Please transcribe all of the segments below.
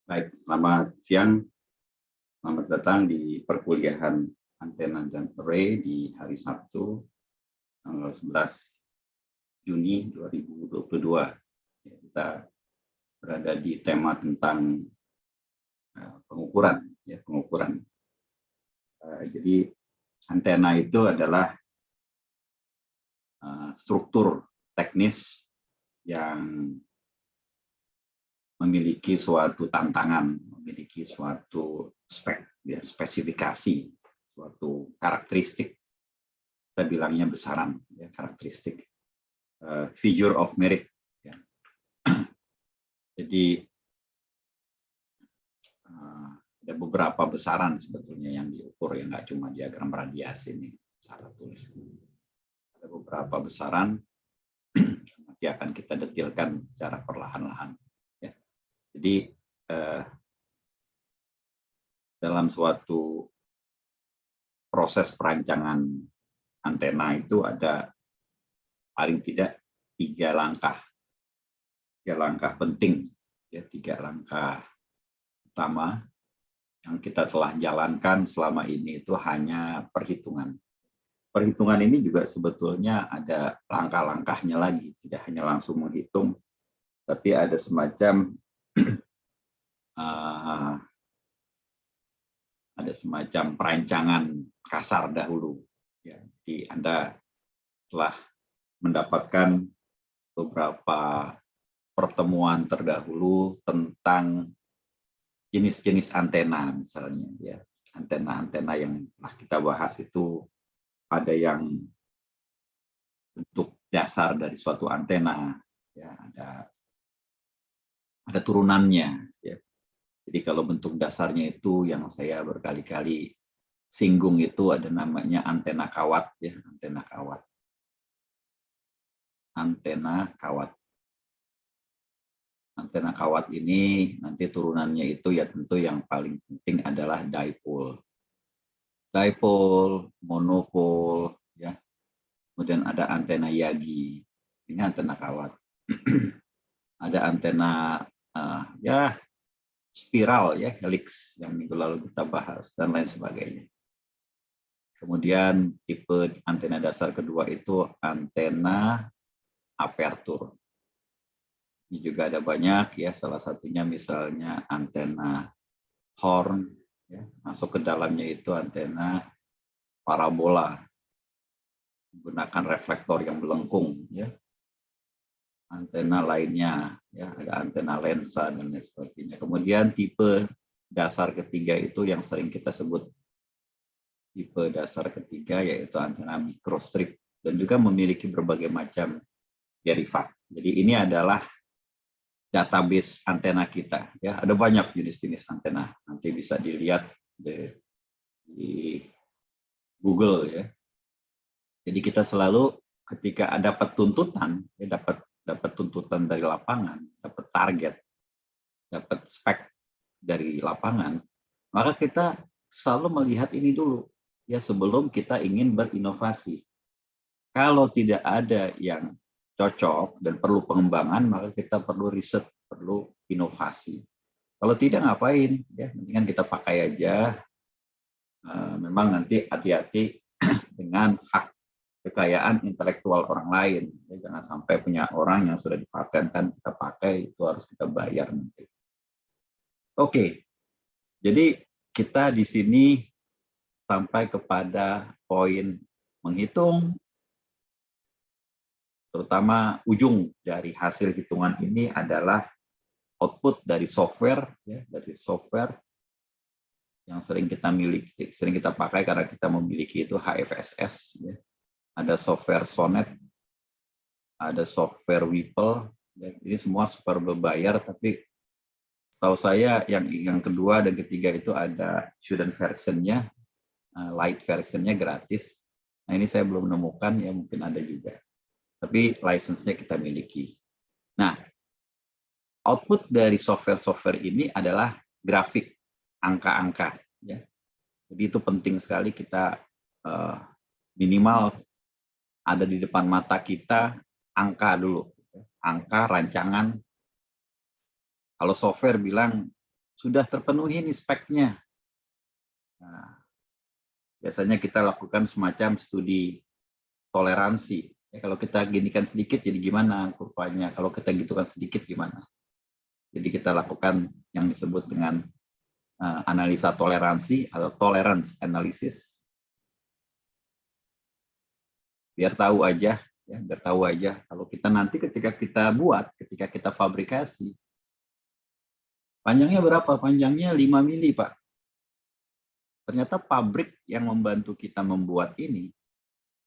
Baik, selamat siang. Selamat datang di perkuliahan antena dan array di hari Sabtu, tanggal 11 Juni 2022. Kita berada di tema tentang pengukuran. Pengukuran. Jadi antena itu adalah struktur teknis yang memiliki suatu tantangan, memiliki suatu spesifikasi, suatu karakteristik, kita bilangnya besaran, karakteristik, figure of merit. Jadi ada beberapa besaran sebetulnya yang diukur, ya nggak cuma diagram radiasi ini, salah tulis. Ada beberapa besaran, nanti akan kita detilkan secara perlahan-lahan. Jadi dalam suatu proses perancangan antena itu ada paling tidak 3 langkah. 3 langkah penting, tiga langkah utama yang kita telah jalankan selama ini itu hanya perhitungan. Perhitungan ini juga sebetulnya ada langkah-langkahnya lagi, tidak hanya langsung menghitung, tapi ada semacam perancangan kasar dahulu. Jadi Anda telah mendapatkan beberapa pertemuan terdahulu tentang jenis-jenis antena, misalnya antena-antena yang telah kita bahas itu ada yang bentuk dasar dari suatu antena, ada turunannya. Jadi kalau bentuk dasarnya itu yang saya berkali-kali singgung itu ada namanya antena kawat, antena kawat. Antena kawat. Antena kawat ini nanti turunannya itu tentu yang paling penting adalah dipole. Dipole, monopole, Kemudian ada antena Yagi. Ini antena kawat. Ada antena spiral, helix yang minggu lalu kita bahas, dan lain sebagainya. Kemudian tipe antena dasar kedua itu antena aperture. Ini juga ada banyak, salah satunya misalnya antena horn, masuk ke dalamnya itu antena parabola, menggunakan reflektor yang melengkung, antena lainnya, ada antena lensa dan lain sebagainya. Kemudian tipe dasar ketiga itu yang sering kita sebut tipe dasar ketiga, yaitu antena microstrip, dan juga memiliki berbagai macam derivat. Jadi ini adalah database antena kita, ada banyak jenis-jenis antena, nanti bisa dilihat di Google, Jadi kita selalu ketika dapat tuntutan, dapat tuntutan dari lapangan, dapat target, dapat spek dari lapangan, maka kita selalu melihat ini dulu, sebelum kita ingin berinovasi. Kalau tidak ada yang cocok dan perlu pengembangan, maka kita perlu riset, perlu inovasi. Kalau tidak, ngapain? Mendingan kita pakai aja. Memang nanti hati-hati dengan hak kekayaan intelektual orang lain. Jangan sampai punya orang yang sudah dipatenkan kita pakai, itu harus kita bayar nanti. Oke, jadi kita di sini sampai kepada poin menghitung, terutama ujung dari hasil hitungan ini adalah output dari software, dari software yang sering kita miliki, sering kita pakai karena kita memiliki itu HFSS. Ada software Sonnet, ada software Whipple, ini semua software berbayar, tapi setahu saya yang kedua dan ketiga itu ada student versionnya, light versionnya gratis. Nah ini saya belum menemukan, mungkin ada juga. Tapi license-nya kita miliki. Nah, output dari software-software ini adalah grafik, angka-angka. Jadi itu penting sekali kita minimal ada di depan mata kita angka dulu, angka rancangan. Kalau software bilang sudah terpenuhi nih speknya. Nah, biasanya kita lakukan semacam studi toleransi. Ya, kalau kita ginikan sedikit, jadi gimana kurvanya? Kalau kita gitukan sedikit, gimana? Jadi kita lakukan yang disebut dengan analisa toleransi atau tolerance analysis. Biar tahu aja, ya, biar tahu aja. Kalau kita nanti ketika kita buat, ketika kita fabrikasi, panjangnya berapa? Panjangnya 5 mili, Pak. Ternyata pabrik yang membantu kita membuat ini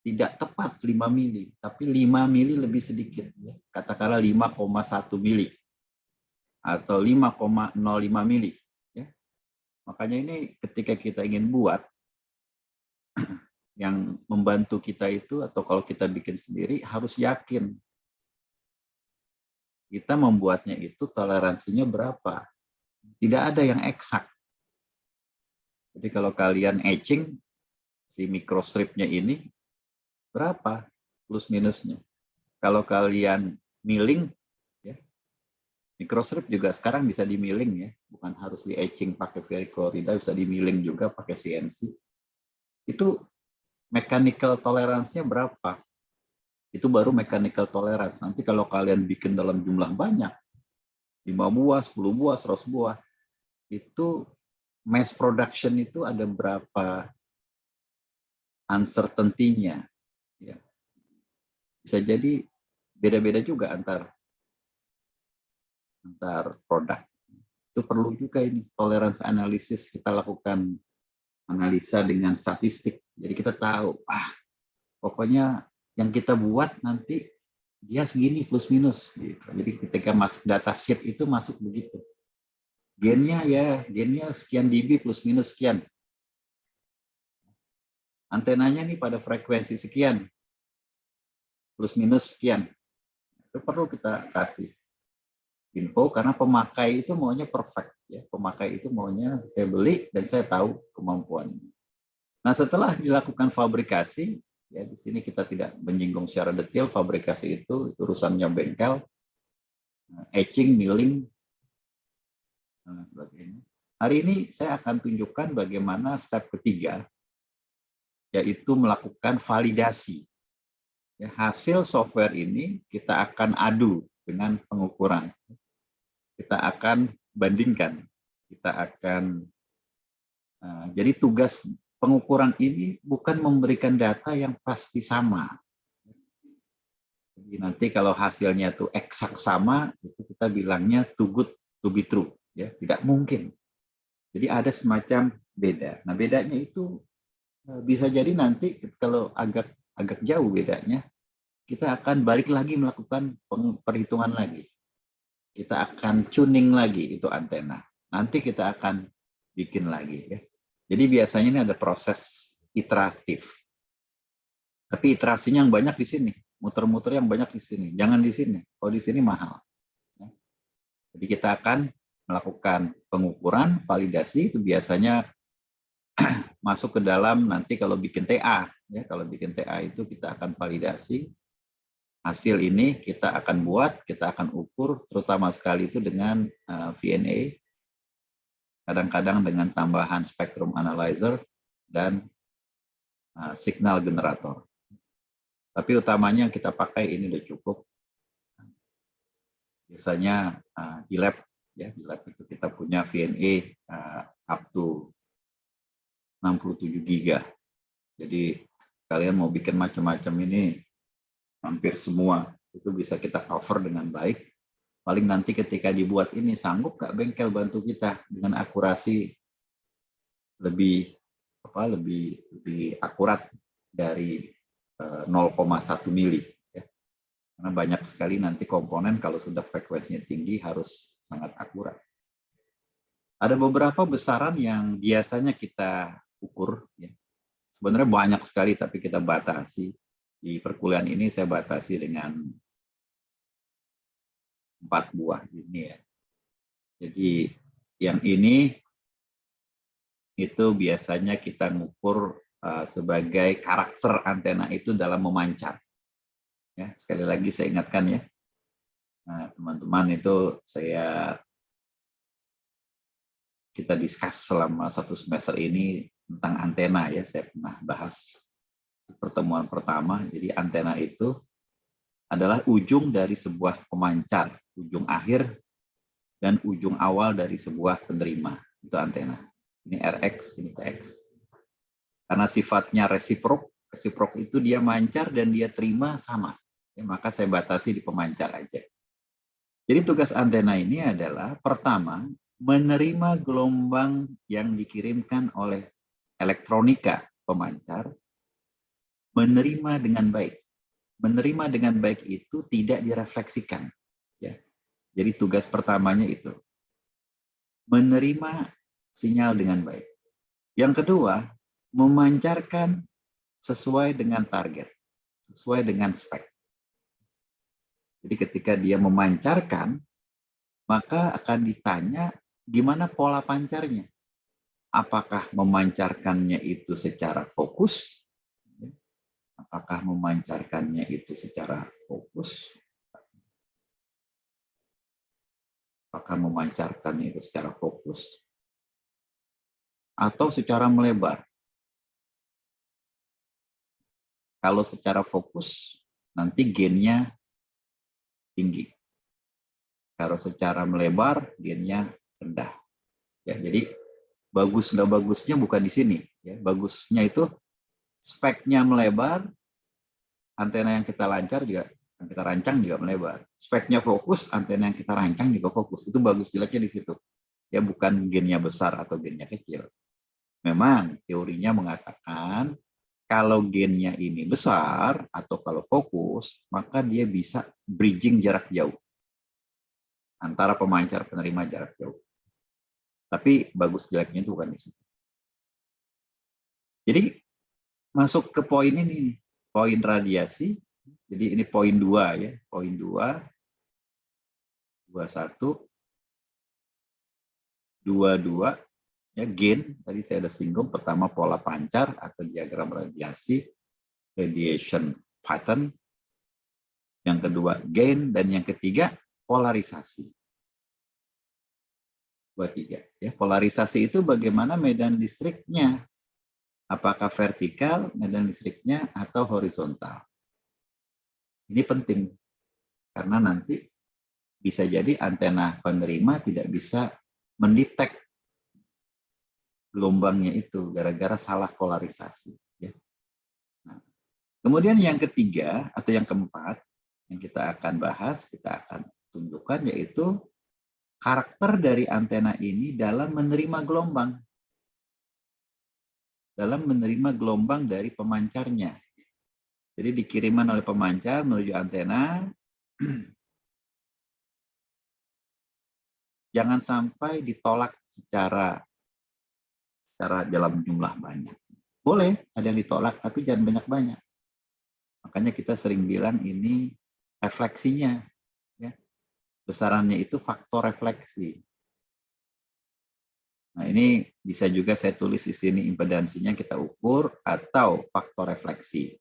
tidak tepat 5 mili, tapi 5 mili lebih sedikit. Katakanlah 5,1 mili atau 5,05 mili. Ya. Makanya ini ketika kita ingin buat, yang membantu kita itu, atau kalau kita bikin sendiri, harus yakin kita membuatnya itu toleransinya berapa. Tidak ada yang eksak. Jadi kalau kalian etching, si microstripnya ini, berapa plus minusnya. Kalau kalian milling, ya, microstrip juga sekarang bisa di milling, ya, bukan harus di etching pakai Vericorida, bisa di milling juga pakai CNC. Itu mechanical toleransinya berapa? Itu baru mechanical tolerance. Nanti kalau kalian bikin dalam jumlah banyak, 5 buah, 10 buah, 100 buah, itu mass production itu ada berapa uncertainty-nya. Ya. Bisa jadi beda-beda juga antar produk. Itu perlu juga ini tolerance analysis, kita lakukan analisa dengan statistik. Jadi kita tahu, pokoknya yang kita buat nanti dia segini plus minus. Gitu. Jadi ketika masuk data sheet itu masuk begitu. Gennya sekian dB plus minus sekian. Antenanya nih pada frekuensi sekian plus minus sekian. Itu perlu kita kasih info karena pemakai itu maunya perfect. Ya. Pemakai itu maunya saya beli dan saya tahu kemampuannya. Nah setelah dilakukan fabrikasi, ya di sini kita tidak menyinggung secara detail fabrikasi itu urusannya bengkel, etching, milling, dan sebagainya. Hari ini saya akan tunjukkan bagaimana step ketiga, yaitu melakukan validasi. Ya, hasil software ini kita akan adu dengan pengukuran. Kita akan bandingkan. Kita akan jadi tugas pengukuran ini bukan memberikan data yang pasti sama. Jadi nanti kalau hasilnya itu eksak sama, itu kita bilangnya too good to be true. Ya, tidak mungkin. Jadi ada semacam beda. Nah bedanya itu bisa jadi nanti kalau agak jauh bedanya, kita akan balik lagi melakukan perhitungan lagi. Kita akan tuning lagi itu antena. Nanti kita akan bikin lagi. Ya. Jadi biasanya ini ada proses iteratif. Tapi iterasinya yang banyak di sini. Muter-muter yang banyak di sini. Jangan di sini. Kalau di sini mahal. Ya. Jadi kita akan melakukan pengukuran, validasi, itu biasanya masuk ke dalam nanti kalau bikin TA. Ya, kalau bikin TA itu kita akan validasi. Hasil ini kita akan buat, kita akan ukur, terutama sekali itu dengan VNA, kadang-kadang dengan tambahan spectrum analyzer, dan signal generator. Tapi utamanya yang kita pakai ini udah cukup. Biasanya di lab, ya di lab itu kita punya VNA up to 67 giga. Jadi kalian mau bikin macam-macam ini, hampir semua itu bisa kita cover dengan baik. Paling nanti ketika dibuat ini, sanggup nggak bengkel bantu kita dengan akurasi lebih akurat dari 0,1 mili. Ya. Karena banyak sekali nanti komponen kalau sudah frekuensinya tinggi harus sangat akurat. Ada beberapa besaran yang biasanya kita ukur. Ya. Sebenarnya banyak sekali, tapi kita batasi. Di perkuliahan ini saya batasi dengan 4 buah ini ya. Jadi yang ini itu biasanya kita ngukur sebagai karakter antena itu dalam memancar. Ya, sekali lagi saya ingatkan ya. Nah, teman-teman itu saya kita discuss selama 1 semester ini tentang antena ya, saya pernah bahas di pertemuan pertama. Jadi antena itu adalah ujung dari sebuah pemancar, ujung akhir dan ujung awal dari sebuah penerima. Itu antena. Ini RX, ini TX. Karena sifatnya resiprok itu dia mancar dan dia terima sama. Ya, maka saya batasi di pemancar aja. Jadi tugas antena ini adalah pertama, menerima gelombang yang dikirimkan oleh elektronika pemancar, menerima dengan baik. Menerima dengan baik itu tidak direfleksikan. Ya. Jadi tugas pertamanya itu. Menerima sinyal dengan baik. Yang kedua, memancarkan sesuai dengan target, sesuai dengan spek. Jadi ketika dia memancarkan, maka akan ditanya gimana pola pancarnya. Apakah memancarkannya itu secara fokus? Apakah memancarkannya itu secara fokus? Apakah memancarkannya itu secara fokus? Atau secara melebar? Kalau secara fokus, nanti gainnya tinggi. Kalau secara melebar, gainnya rendah. Ya, jadi bagus nggak bagusnya bukan di sini. Ya, bagusnya itu speknya melebar, antena yang kita rancang juga melebar. Speknya fokus, antena yang kita rancang juga fokus. Itu bagus jeleknya di situ. Ya, bukan gainnya besar atau gainnya kecil. Memang teorinya mengatakan kalau gainnya ini besar atau kalau fokus, maka dia bisa bridging jarak jauh antara pemancar penerima jarak jauh. Tapi bagus jeleknya itu bukan di situ. Jadi masuk ke poin ini, poin radiasi. Jadi ini poin 2 ya, poin 2, 21, 22 ya, gain. Tadi saya sudah singgung, pertama pola pancar atau diagram radiasi, radiation pattern. Yang kedua gain, dan yang ketiga polarisasi. 23 ya, polarisasi itu bagaimana medan listriknya, apakah vertikal medan listriknya atau horizontal. Ini penting karena nanti bisa jadi antena penerima tidak bisa mendetek gelombangnya itu gara-gara salah polarisasi. Ya. Nah, kemudian yang ketiga atau yang keempat yang kita akan bahas, kita akan tunjukkan, yaitu karakter dari antena ini dalam menerima gelombang. Dalam menerima gelombang dari pemancarnya. Jadi dikiriman oleh pemancar menuju antena, jangan sampai ditolak secara dalam jumlah banyak. Boleh ada yang ditolak, tapi jangan banyak-banyak. Makanya kita sering bilang ini refleksinya. Ya. Besarannya itu faktor refleksi. Nah, ini bisa juga saya tulis di sini impedansinya kita ukur atau faktor refleksi.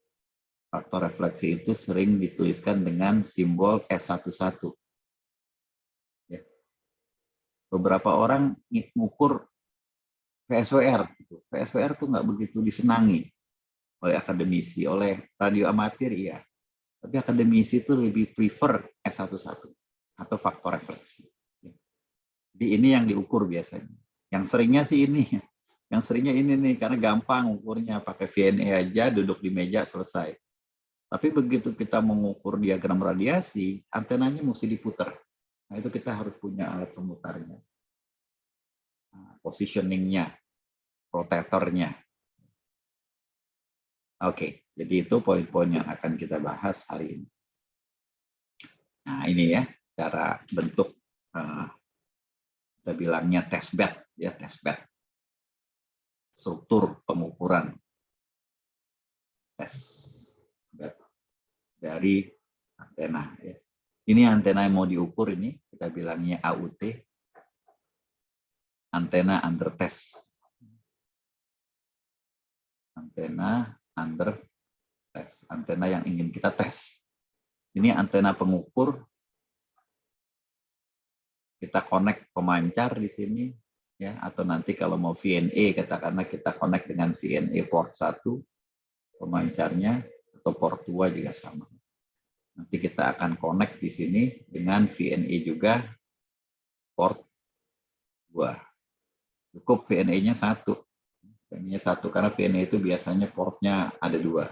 Faktor refleksi itu sering dituliskan dengan simbol S11. Ya. Beberapa orang mengukur PSWR. PSWR itu nggak begitu disenangi oleh akademisi, oleh radio amatir, iya. Tapi akademisi itu lebih prefer S11 atau faktor refleksi. Jadi ini yang diukur biasanya. Yang seringnya sih ini. Yang seringnya ini nih, karena gampang ukurnya. Pakai VNA aja, duduk di meja, selesai. Tapi begitu kita mengukur diagram radiasi, antenanya mesti diputar. Nah, itu kita harus punya alat pemutarnya. Nah, positioningnya, rotatornya. Oke, jadi itu poin-poin yang akan kita bahas hari ini. Nah, ini ya, secara bentuk kita bilangnya testbed, ya, testbed. Struktur pengukuran testbed dari antena. Ya. Ini antena yang mau diukur ini, kita bilangnya AUT, antena under test. Antena under test, antena yang ingin kita tes. Ini antena pengukur, kita connect pemancar di sini, ya, atau nanti kalau mau VNA, katakanlah kita connect dengan VNA port 1 pemancarnya, atau port 2 juga sama. Nanti kita akan connect di sini dengan VNA juga port 2. Cukup VNA-nya 1. VNA-nya 1 karena VNA itu biasanya portnya ada 2.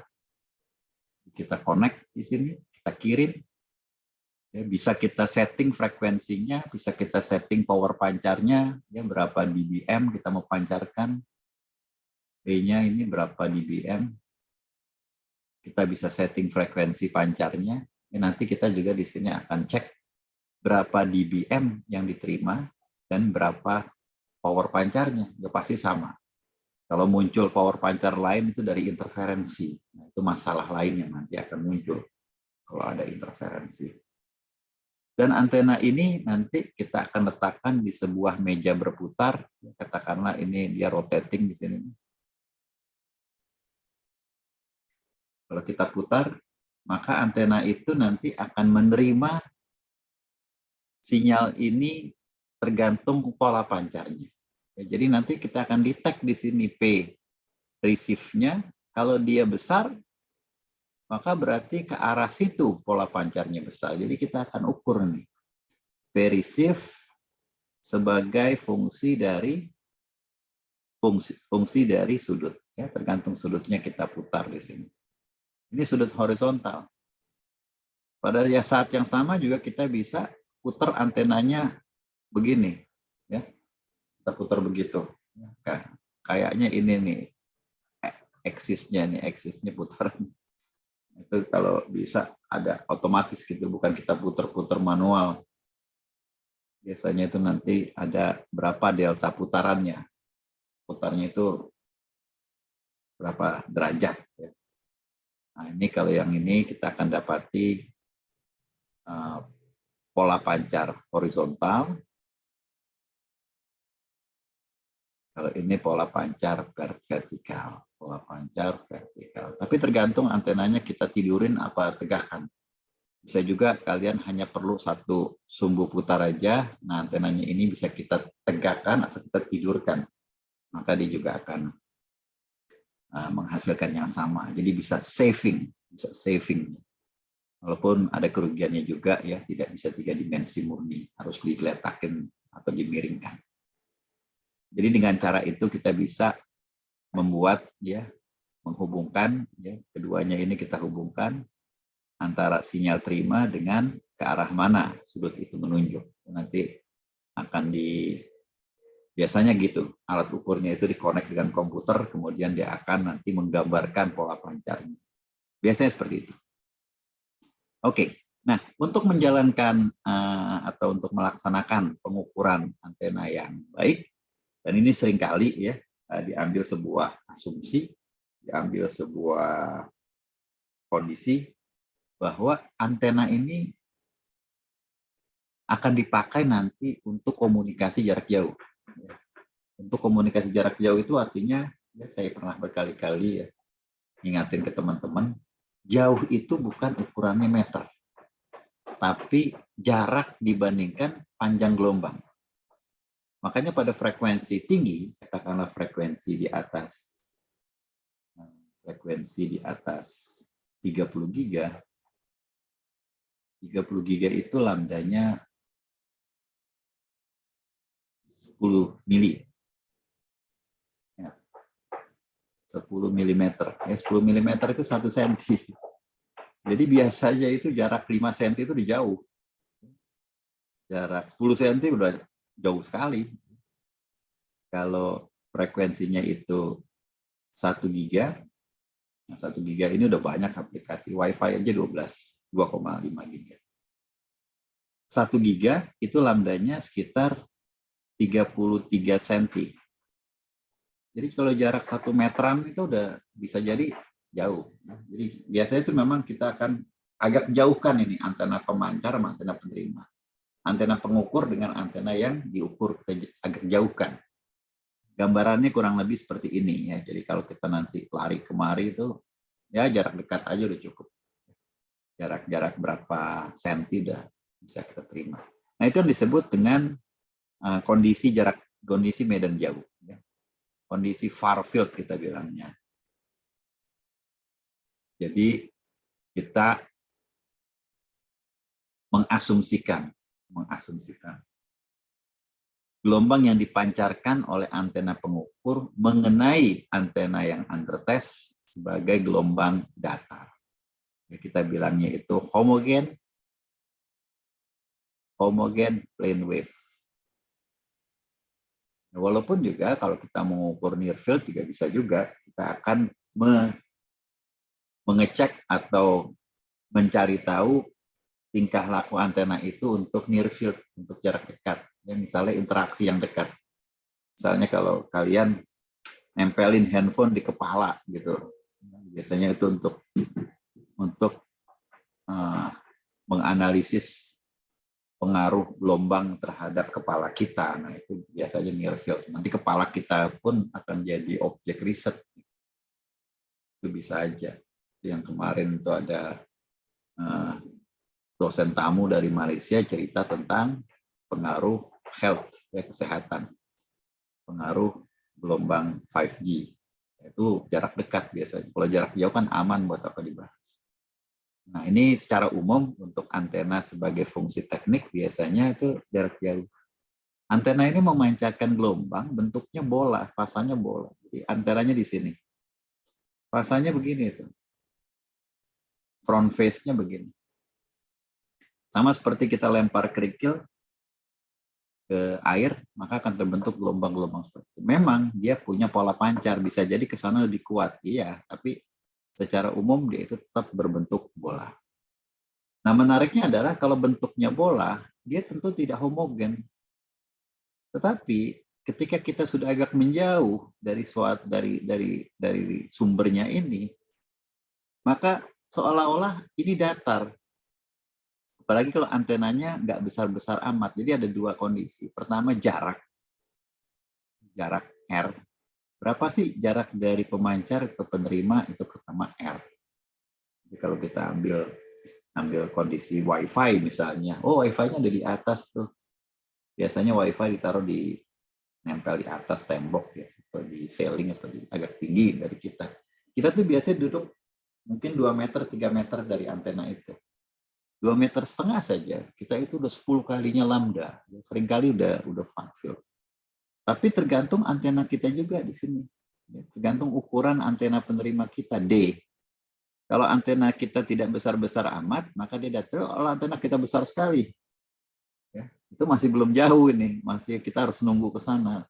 Kita connect di sini, kita kirim. Ya, bisa kita setting frekuensinya, bisa kita setting power pancarnya, ya berapa dBm kita mau pancarkan. P-nya ini berapa dBm. Kita bisa setting frekuensi pancarnya. Ya, nanti kita juga di sini akan cek berapa dBm yang diterima dan berapa power pancarnya. Ya pasti sama. Kalau muncul power pancar lain itu dari interferensi. Nah, itu masalah lain yang nanti akan muncul kalau ada interferensi. Dan antena ini nanti kita akan letakkan di sebuah meja berputar. Katakanlah ini dia rotating di sini. Kalau kita putar, maka antena itu nanti akan menerima sinyal ini tergantung pola pancarnya. Ya, jadi nanti kita akan detect di sini P receive-nya. Kalau dia besar, maka berarti ke arah situ pola pancarnya besar. Jadi kita akan ukur nih. P receive sebagai fungsi dari sudut. Ya, tergantung sudutnya kita putar di sini. Ini sudut horizontal. Pada saat yang sama juga kita bisa putar antenanya begini. Ya, kita putar begitu. Kayaknya ini nih eksisnya putar. Itu kalau bisa ada otomatis gitu, bukan kita putar-putar manual. Biasanya itu nanti ada berapa delta putarannya. Putarnya itu berapa derajat. Nah, ini kalau yang ini kita akan dapati pola pancar horizontal. Kalau ini pola pancar vertikal. Pola pancar vertikal. Tapi tergantung antenanya kita tidurin apa tegakkan. Bisa juga kalian hanya perlu satu sumbu putar aja. Nah, antenanya ini bisa kita tegakkan atau kita tidurkan. Maka dia juga akan menghasilkan yang sama. Jadi bisa saving. Walaupun ada kerugiannya juga ya, tidak bisa 3 dimensi murni. Harus digeletakin atau dimiringkan. Jadi dengan cara itu kita bisa membuat ya, menghubungkan ya, keduanya ini kita hubungkan antara sinyal terima dengan ke arah mana sudut itu menunjuk. Nanti akan biasanya gitu, alat ukurnya itu dikonek dengan komputer, kemudian dia akan nanti menggambarkan pola pancarnya. Biasanya seperti itu. Oke, nah untuk menjalankan atau untuk melaksanakan pengukuran antena yang baik, dan ini seringkali ya diambil sebuah asumsi, diambil sebuah kondisi, bahwa antena ini akan dipakai nanti untuk komunikasi jarak jauh. Untuk komunikasi jarak jauh itu artinya, ya saya pernah berkali-kali ya ingatin ke teman-teman, jauh itu bukan ukurannya meter, tapi jarak dibandingkan panjang gelombang. Makanya pada frekuensi tinggi, katakanlah frekuensi di atas 30 giga, 30 giga itu lambdanya 10 mili. Ya. 10 mm. Ya, 10 mm itu 1 cm. Jadi biasanya itu jarak 5 cm itu jauh. Jarak 10 cm udah jauh sekali. Kalau frekuensinya itu 1 giga, nah 1 giga ini udah banyak aplikasi. Wi-Fi aja 2,5 giga. 1 giga itu lambdanya sekitar 33 cm. Jadi kalau jarak 1 meteran itu udah bisa jadi jauh. Jadi biasanya itu memang kita akan agak jauhkan ini antena pemancar sama antena penerima. Antena pengukur dengan antena yang diukur kita agak jauhkan. Gambarannya kurang lebih seperti ini ya. Jadi kalau kita nanti lari kemari itu ya jarak dekat aja udah cukup. Jarak berapa senti udah bisa kita terima. Nah itu yang disebut dengan kondisi jarak kondisi medan jauh, ya. Kondisi far field kita bilangnya. Jadi kita mengasumsikan gelombang yang dipancarkan oleh antena pengukur mengenai antena yang under test sebagai gelombang datar. Ya, kita bilangnya itu homogen plane wave. Walaupun juga kalau kita mengukur near field juga bisa juga, kita akan mengecek atau mencari tahu tingkah laku antena itu untuk near field, untuk jarak dekat. Ya, misalnya interaksi yang dekat. Misalnya kalau kalian nempelin handphone di kepala gitu, biasanya itu untuk menganalisis pengaruh gelombang terhadap kepala kita. Nah, itu biasanya near field. Nanti kepala kita pun akan jadi objek riset. Itu bisa aja. Yang kemarin itu ada dosen tamu dari Malaysia cerita tentang pengaruh health, ya, kesehatan. Pengaruh gelombang 5G. Itu jarak dekat biasanya. Kalau jarak jauh kan aman buat apa dibahas. Nah, ini secara umum untuk antena sebagai fungsi teknik biasanya itu jarak jauh. Antena ini memancarkan gelombang, bentuknya bola, fasanya bola. Jadi antenanya di sini. Fasanya begini itu. Front face-nya begini. Sama seperti kita lempar kerikil ke air, maka akan terbentuk gelombang-gelombang seperti itu. Memang dia punya pola pancar, bisa jadi ke sana lebih kuat. Iya, tapi secara umum dia itu tetap berbentuk bola. Nah, menariknya adalah kalau bentuknya bola, dia tentu tidak homogen. Tetapi ketika kita sudah agak menjauh dari sumbernya ini, maka seolah-olah ini datar. Apalagi kalau antenanya nggak besar-besar amat. Jadi ada dua kondisi. Pertama jarak R. Berapa sih jarak dari pemancar ke penerima? Itu pertama R. Jadi kalau kita ambil kondisi WiFi misalnya, oh WiFi-nya ada di atas tuh. Biasanya WiFi ditaruh nempel di atas tembok ya, atau di ceiling atau agak tinggi dari kita. Kita tuh biasanya duduk mungkin 2 meter, 3 meter dari antena itu. 2,5 meter saja, kita itu udah 10 kalinya lambda. Seringkali udah far field. Tapi tergantung antena kita juga di sini. Tergantung ukuran antena penerima kita, D. Kalau antena kita tidak besar-besar amat, maka dia datar. Kalau antena kita besar sekali, ya, itu masih belum jauh ini. Masih kita harus nunggu ke sana.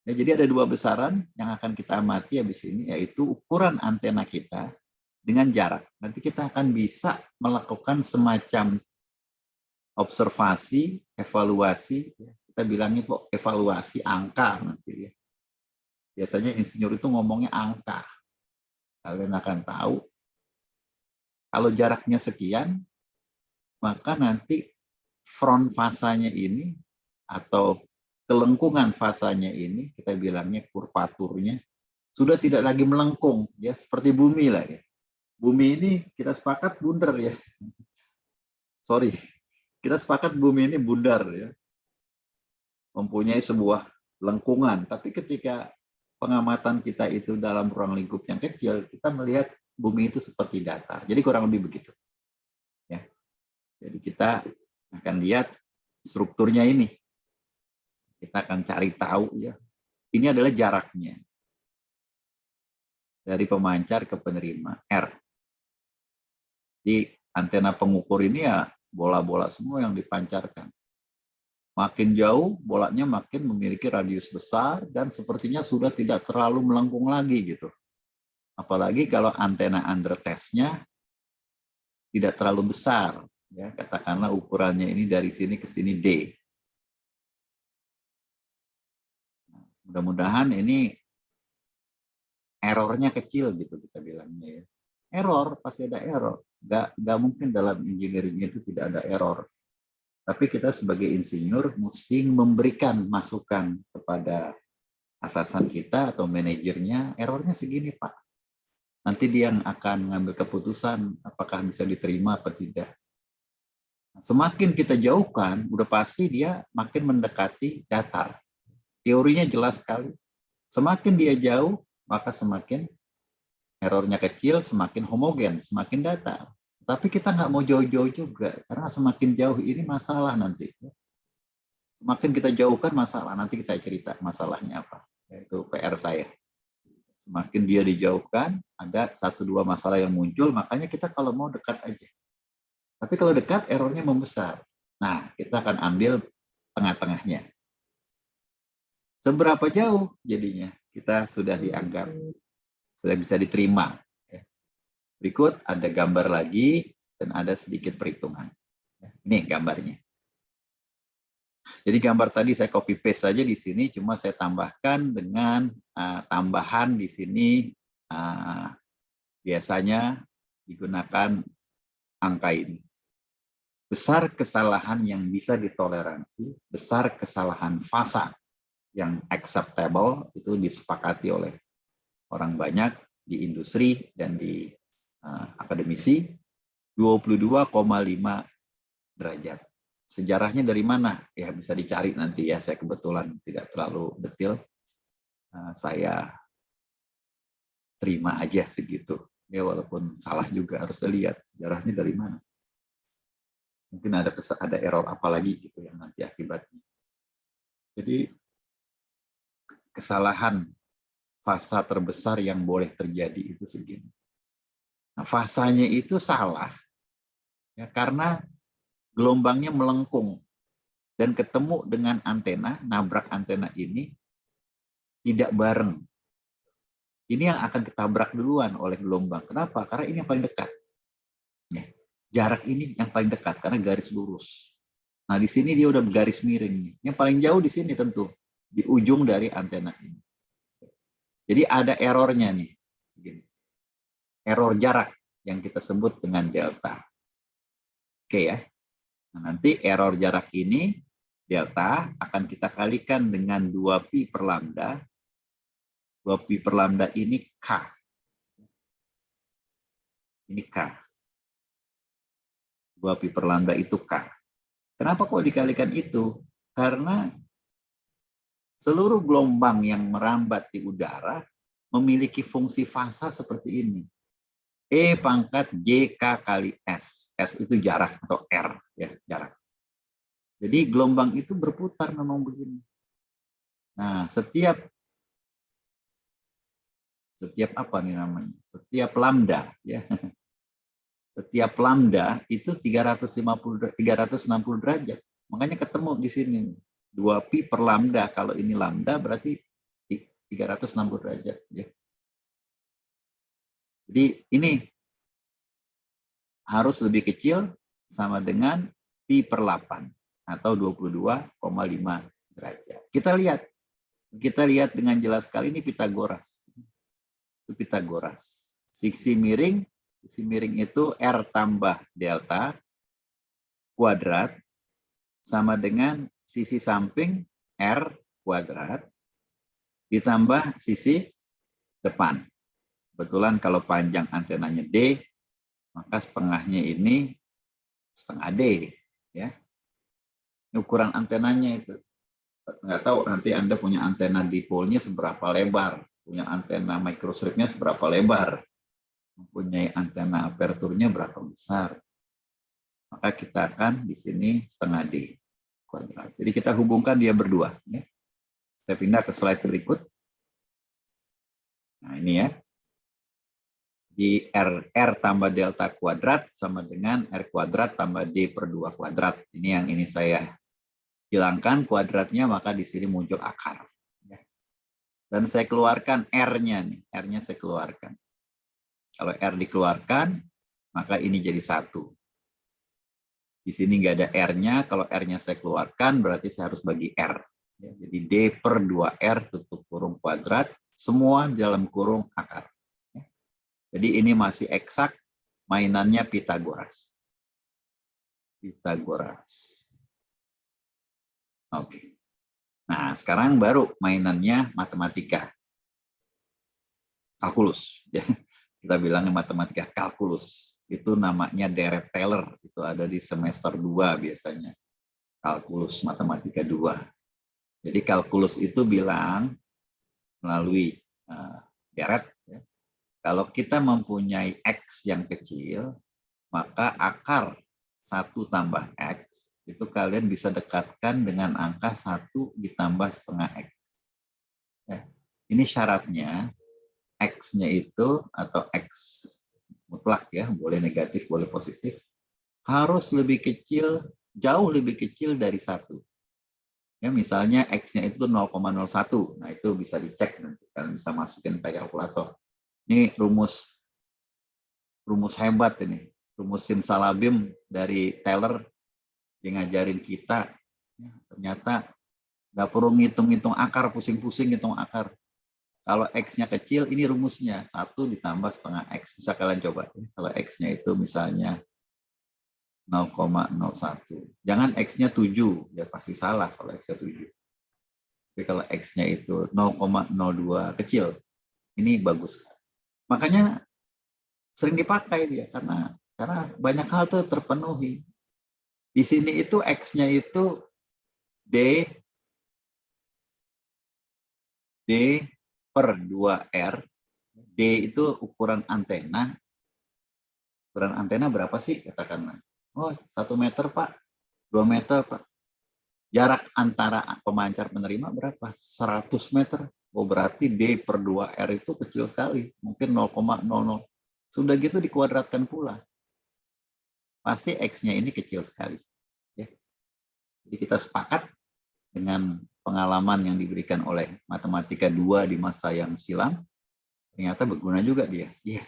Ya, jadi ada dua besaran yang akan kita amati habis ini, yaitu ukuran antena kita dengan jarak. Nanti kita akan bisa melakukan semacam observasi, evaluasi. Kita bilangnya kok evaluasi angka nanti ya. Biasanya insinyur itu ngomongnya angka. Kalian akan tahu kalau jaraknya sekian, maka nanti front fasanya ini atau kelengkungan fasanya ini, kita bilangnya kurvaturnya, sudah tidak lagi melengkung, ya seperti bumi lah ya. Bumi ini kita sepakat bundar ya. Sorry, kita sepakat bumi ini bundar ya. Mempunyai sebuah lengkungan, tapi ketika pengamatan kita itu dalam ruang lingkup yang kecil, kita melihat bumi itu seperti datar. Jadi kurang lebih begitu. Ya. Jadi kita akan lihat strukturnya ini. Kita akan cari tahu ya. Ini adalah jaraknya dari pemancar ke penerima R. Di antena pengukur ini ya bola-bola semua yang dipancarkan. Makin jauh bolanya makin memiliki radius besar dan sepertinya sudah tidak terlalu melengkung lagi gitu. Apalagi kalau antena under test-nya tidak terlalu besar, ya katakanlah ukurannya ini dari sini ke sini D. Mudah-mudahan ini errornya kecil gitu kita bilangnya ya. Error pasti ada error. Nggak mungkin dalam engineering itu tidak ada error. Tapi kita sebagai insinyur mesti memberikan masukan kepada atasan kita atau manajernya, errornya segini Pak. Nanti dia yang akan mengambil keputusan apakah bisa diterima atau tidak. Semakin kita jauhkan, udah pasti dia makin mendekati datar. Teorinya jelas sekali. Semakin dia jauh, maka semakin errornya kecil, semakin homogen, semakin datar. Tapi kita nggak mau jauh-jauh juga, karena semakin jauh ini masalah nanti. Semakin kita jauhkan masalah, nanti saya cerita masalahnya apa. Itu PR saya. Semakin dia dijauhkan, ada 1-2 masalah yang muncul, makanya kita kalau mau dekat aja. Tapi kalau dekat, errornya membesar. Nah, kita akan ambil tengah-tengahnya. Seberapa jauh jadinya kita sudah dianggap, sudah bisa diterima. Berikut ada gambar lagi dan ada sedikit perhitungan. Ini gambarnya. Jadi gambar tadi saya copy paste saja di sini, cuma saya tambahkan dengan tambahan di sini biasanya digunakan angka ini. Besar kesalahan yang bisa ditoleransi, besar kesalahan fasa yang acceptable itu disepakati oleh orang banyak di industri dan di akademisi, 22,5 derajat. Sejarahnya dari mana? Ya bisa dicari nanti ya, saya kebetulan tidak terlalu detail. Saya terima aja segitu. Ya walaupun salah juga harus lihat sejarahnya dari mana. Mungkin ada error apa lagi gitu yang nanti akibatnya. Jadi kesalahan fasa terbesar yang boleh terjadi itu segini. Nah, fasanya itu salah ya karena gelombangnya melengkung dan ketemu dengan antena, nabrak antena ini tidak bareng. Ini yang akan ketabrak duluan oleh gelombang. Kenapa? Karena ini yang paling dekat. Ya, jarak ini yang paling dekat karena garis lurus. Nah, di sini dia udah garis miring. Yang paling jauh di sini tentu di ujung dari antena ini. Jadi ada errornya nih. Error jarak yang kita sebut dengan delta. Oke ya. Nah, nanti error jarak ini, delta, akan kita kalikan dengan 2pi per lambda. 2pi per lambda ini K. Ini K. 2pi per lambda itu K. Kenapa kok dikalikan itu? Karena seluruh gelombang yang merambat di udara memiliki fungsi fasa seperti ini. E pangkat JK kali S. S itu jarak atau R, ya jarak. Jadi gelombang itu berputar memang begini. Nah, setiap apa nih namanya? Setiap lambda, ya. Setiap lambda itu 360 derajat. Makanya ketemu di sini 2pi per lambda. Kalau ini lambda berarti 360 derajat, ya. Jadi ini harus lebih kecil sama dengan pi per 8 atau 22,5 derajat. Kita lihat dengan jelas sekali ini Pitagoras. Itu Pitagoras. Sisi miring itu R tambah delta kuadrat sama dengan sisi samping R kuadrat ditambah sisi depan. Kebetulan kalau panjang antenanya D, maka setengahnya ini setengah D, ya. Ini ukuran antenanya itu. Nggak tahu nanti Anda punya antena dipolnya seberapa lebar, punya antena microstripnya seberapa lebar, mempunyai antena aperturnya berapa besar. Maka kita akan di sini setengah D kuadrat. Jadi kita hubungkan dia berdua. Ya. Saya pindah ke slide berikut. Nah ini ya. Di R tambah delta kuadrat sama dengan R kuadrat tambah D per 2 kuadrat. Ini yang ini saya hilangkan kuadratnya, maka di sini muncul akar. Dan saya keluarkan R-nya nih. R-nya saya keluarkan. Kalau R dikeluarkan, maka ini jadi 1. Di sini nggak ada R-nya. Kalau R-nya saya keluarkan, berarti saya harus bagi R. Jadi D per 2R tutup kurung kuadrat, semua dalam kurung akar. Jadi ini masih eksak, mainannya Pitagoras. Oke. Nah, sekarang baru mainannya matematika. Kalkulus. Kita bilangnya matematika kalkulus. Itu namanya Deret-Taylor. Itu ada di semester 2 biasanya. Kalkulus matematika 2. Jadi kalkulus itu bilang melalui deret, ya, kalau kita mempunyai X yang kecil, maka akar 1 tambah X, itu kalian bisa dekatkan dengan angka 1 ditambah setengah X. Ya, ini syaratnya, X-nya itu, atau X mutlak ya, boleh negatif, boleh positif, harus lebih kecil, jauh lebih kecil dari 1. Ya, misalnya X-nya itu 0,01. Nah, itu bisa dicek nanti. Kalian bisa masukin pakai kalkulator. Ini rumus hebat ini. Rumus simsalabim dari Taylor yang ngajarin kita. Ya, ternyata nggak perlu ngitung-ngitung akar, pusing-pusing ngitung akar. Kalau X-nya kecil, ini rumusnya. 1 ditambah setengah X. Bisa kalian coba. Kalau X-nya itu misalnya 0,01. Jangan X-nya 7, ya pasti salah kalau X-nya 7. Tapi kalau X-nya itu 0,02 kecil, ini bagus. Makanya sering dipakai dia, karena banyak hal tuh terpenuhi. Di sini itu X-nya itu D per 2R. D itu ukuran antena. Ukuran antena berapa sih? Katakanlah. Oh, 1 meter, Pak. 2 meter, Pak. Jarak antara pemancar penerima berapa? 100 meter. Oh, berarti D per 2R itu kecil sekali. Mungkin 0,00. Sudah gitu dikuadratkan pula. Pasti X-nya ini kecil sekali. Ya. Jadi kita sepakat dengan pengalaman yang diberikan oleh Matematika 2 di masa yang silam. Ternyata berguna juga dia. Iya.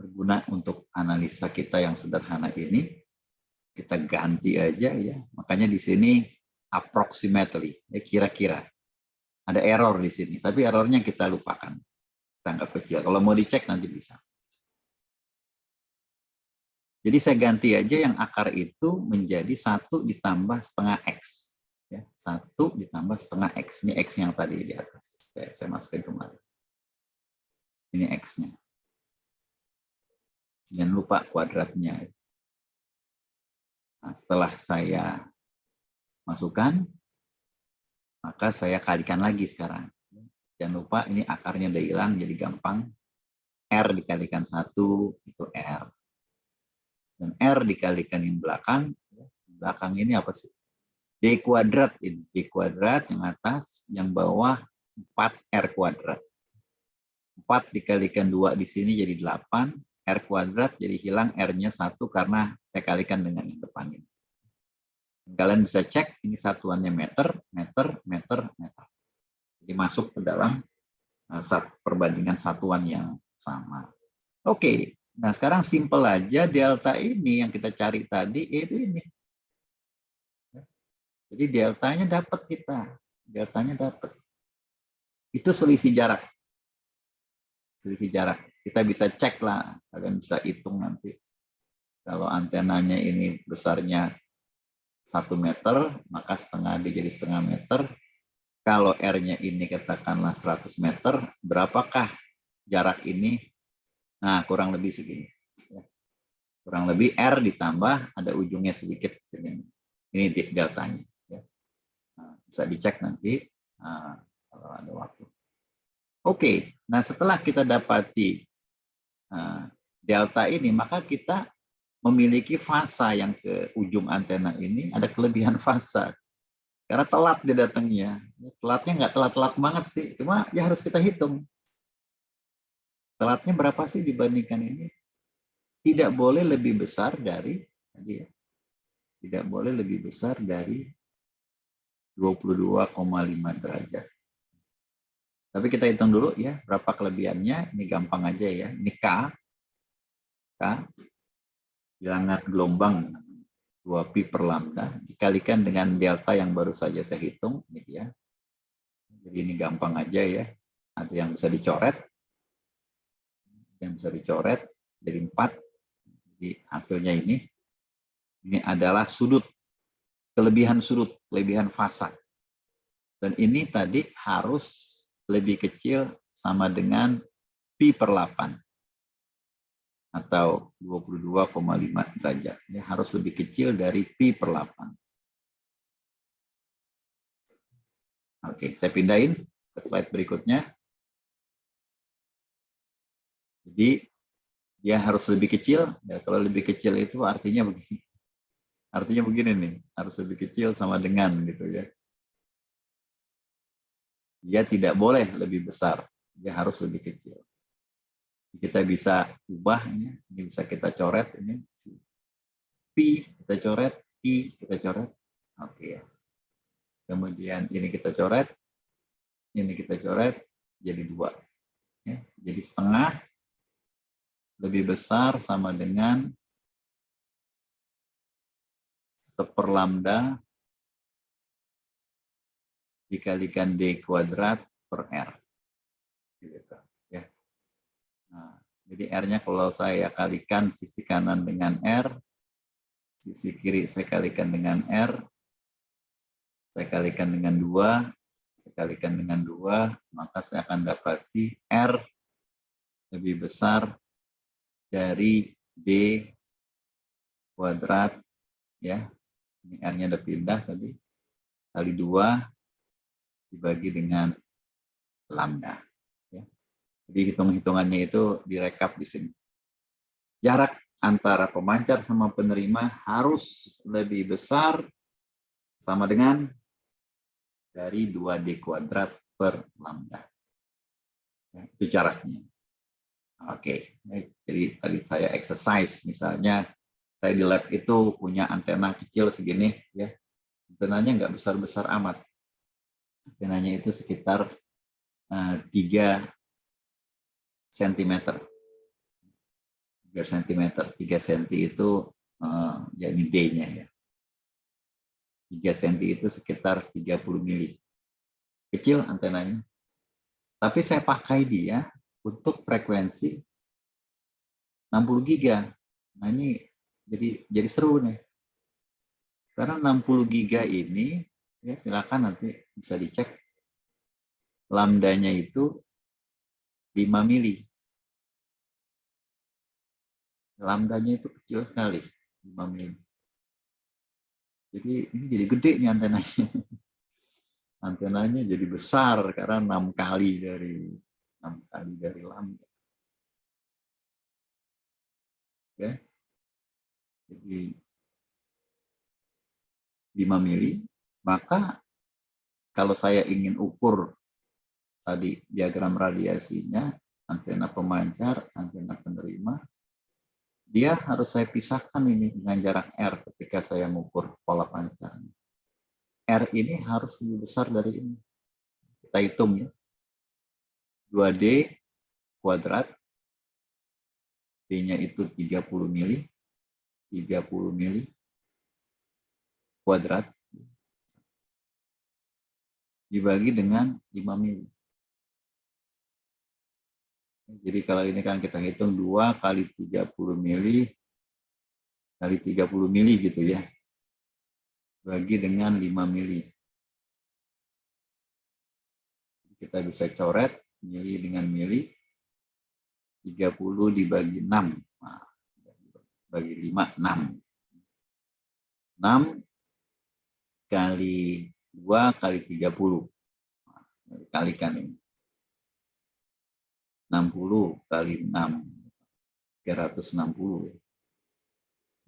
Berguna untuk analisa kita yang sederhana ini. Kita ganti aja ya. Makanya di sini approximately, ya kira-kira. Ada error di sini, tapi errornya kita lupakan. Kita anggap kecil. Kalau mau dicek nanti bisa. Jadi saya ganti aja yang akar itu menjadi 1 ditambah setengah X. Ya, 1 ditambah setengah X. Ini X yang tadi di atas. Saya masukin kembali. Ini X-nya. Jangan lupa kuadratnya. Nah, setelah saya masukkan, maka saya kalikan lagi sekarang. Jangan lupa ini akarnya udah hilang, jadi gampang. R dikalikan 1 itu R. Dan R dikalikan yang belakang ini apa sih? D kuadrat ini. D kuadrat yang atas, yang bawah 4R kuadrat. 4 dikalikan 2 di sini jadi 8. R kuadrat jadi hilang R-nya 1 karena saya kalikan dengan yang depan ini. Kalian bisa cek ini satuannya meter, meter, meter, meter. Jadi masuk ke dalam perbandingan satuan yang sama. Oke, nah sekarang simpel aja delta ini yang kita cari tadi itu ini. Jadi deltanya dapat kita, deltanya dapat. Itu selisih jarak. Selisih jarak. Kita bisa cek lah, kalian bisa hitung nanti. Kalau antenanya ini besarnya 1 meter, maka setengah D jadi setengah meter. Kalau R-nya ini katakanlah 100 meter, berapakah jarak ini? Nah, kurang lebih segini. Kurang lebih R ditambah, ada ujungnya sedikit. Segini. Ini deltanya. Nah, bisa dicek nanti kalau ada waktu. Oke, nah setelah kita dapati delta ini, maka kita memiliki fasa yang ke ujung antena ini, ada kelebihan fasa. Karena telat dia datangnya. Telatnya nggak telat-telat banget sih, cuma ya harus kita hitung. Telatnya berapa sih dibandingkan ini? Tidak boleh lebih besar dari, tidak boleh lebih besar dari 22,5 derajat. Tapi kita hitung dulu ya, berapa kelebihannya. Ini gampang aja ya. Ini K. Bilangan gelombang 2pi per lambda dikalikan dengan delta yang baru saja saya hitung. Ini ya. Jadi ini gampang aja ya. Ada yang bisa dicoret. Yang bisa dicoret jadi 4. Jadi hasilnya ini adalah sudut. Kelebihan sudut, kelebihan fasa. Dan ini tadi harus lebih kecil sama dengan pi per 8 atau 22,5 derajat. Ini harus lebih kecil dari pi per 8. Oke, saya pindahin ke slide berikutnya. Jadi dia harus lebih kecil. Ya, kalau lebih kecil itu artinya begini. Artinya begini nih, harus lebih kecil sama dengan gitu ya. Dia tidak boleh lebih besar, dia harus lebih kecil. Kita bisa ubah ini bisa kita coret ini. P kita coret, I kita coret. Oke ya. Kemudian ini kita coret, ini kita coret, jadi 2. Ya, jadi setengah lebih besar sama dengan 1/4 lambda dikalikan D kuadrat per R. Gitu, ya. Nah, jadi R-nya kalau saya kalikan sisi kanan dengan R, sisi kiri saya kalikan dengan R, saya kalikan dengan 2, saya kalikan dengan 2, maka saya akan dapati R lebih besar dari D kuadrat, ya. Ini R-nya udah pindah tadi, kali 2 dibagi dengan lambda. Ya. Jadi hitung-hitungannya itu direkap di sini. Jarak antara pemancar sama penerima harus lebih besar sama dengan dari 2D kuadrat per lambda. Ya, itu jaraknya. Oke, jadi tadi saya exercise, misalnya saya di lab itu punya antena kecil segini, ya. Antenanya nggak besar-besar amat. Antenanya itu sekitar 3 cm. 3 cm. 3 cm itu ya ini D-nya ya. 3 cm itu sekitar 30 mili. Kecil antenanya. Tapi saya pakai dia untuk frekuensi 60 giga. Nah ini jadi seru nih. Karena 60 giga ini, ya silakan nanti bisa dicek. Lambdanya itu 5 mili. Lambdanya itu kecil sekali, 5 mili. Jadi ini jadi gede nih antenanya. Antenanya jadi besar karena 6 kali dari lambda. Oke. Jadi 5 mili, maka kalau saya ingin ukur tadi diagram radiasinya, antena pemancar, antena penerima, dia harus saya pisahkan ini dengan jarak R ketika saya mengukur pola pancar. R ini harus lebih besar dari ini. Kita hitung ya. 2D kuadrat, D-nya itu 30 mili, 30 mili kuadrat, dibagi dengan 5 mili. Jadi kalau ini kan kita hitung 2 kali 30 mili kali 30 mili gitu ya. Bagi dengan 5 mili. Kita bisa coret mili dengan mili. 30 dibagi 6. Nah, bagi 5, 6. 6 kali 2 kali 30. Nah, kalikan ini. 60 kali 6. 360.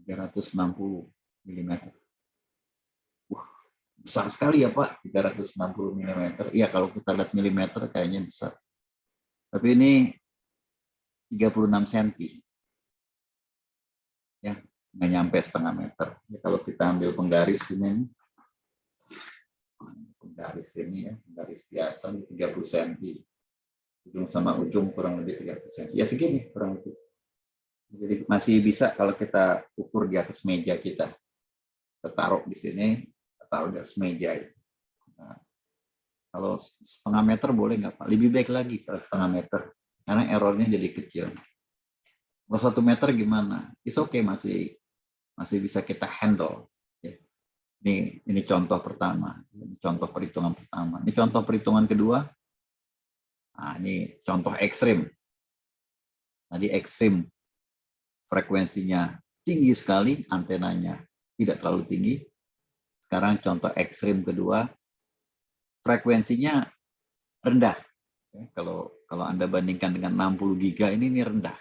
360 mm. Besar sekali ya Pak, 360 mm. Iya kalau kita lihat milimeter kayaknya besar. Tapi ini 36 cm. Ya, nggak nyampe setengah meter. Ya, kalau kita ambil penggaris ini, ya, penggaris biasa 30 cm. Ujung sama ujung kurang lebih 30 cm. Ya segini kurang lebih. Jadi masih bisa kalau kita ukur di atas meja kita. Kita taruh di sini, kita taruh di atas meja. Nah, kalau setengah meter boleh nggak Pak? Lebih baik lagi kalau setengah meter. Karena errornya jadi kecil. Kalau 1 meter gimana? It's okay, masih bisa kita handle. Ini contoh pertama. Ini contoh perhitungan pertama. Ini contoh perhitungan kedua. Nah, ini contoh ekstrim. Tadi ekstrim. Frekuensinya tinggi sekali, antenanya tidak terlalu tinggi. Sekarang contoh ekstrim kedua. frekuensinya rendah. Ya, kalau Anda bandingkan dengan 60 giga ini rendah.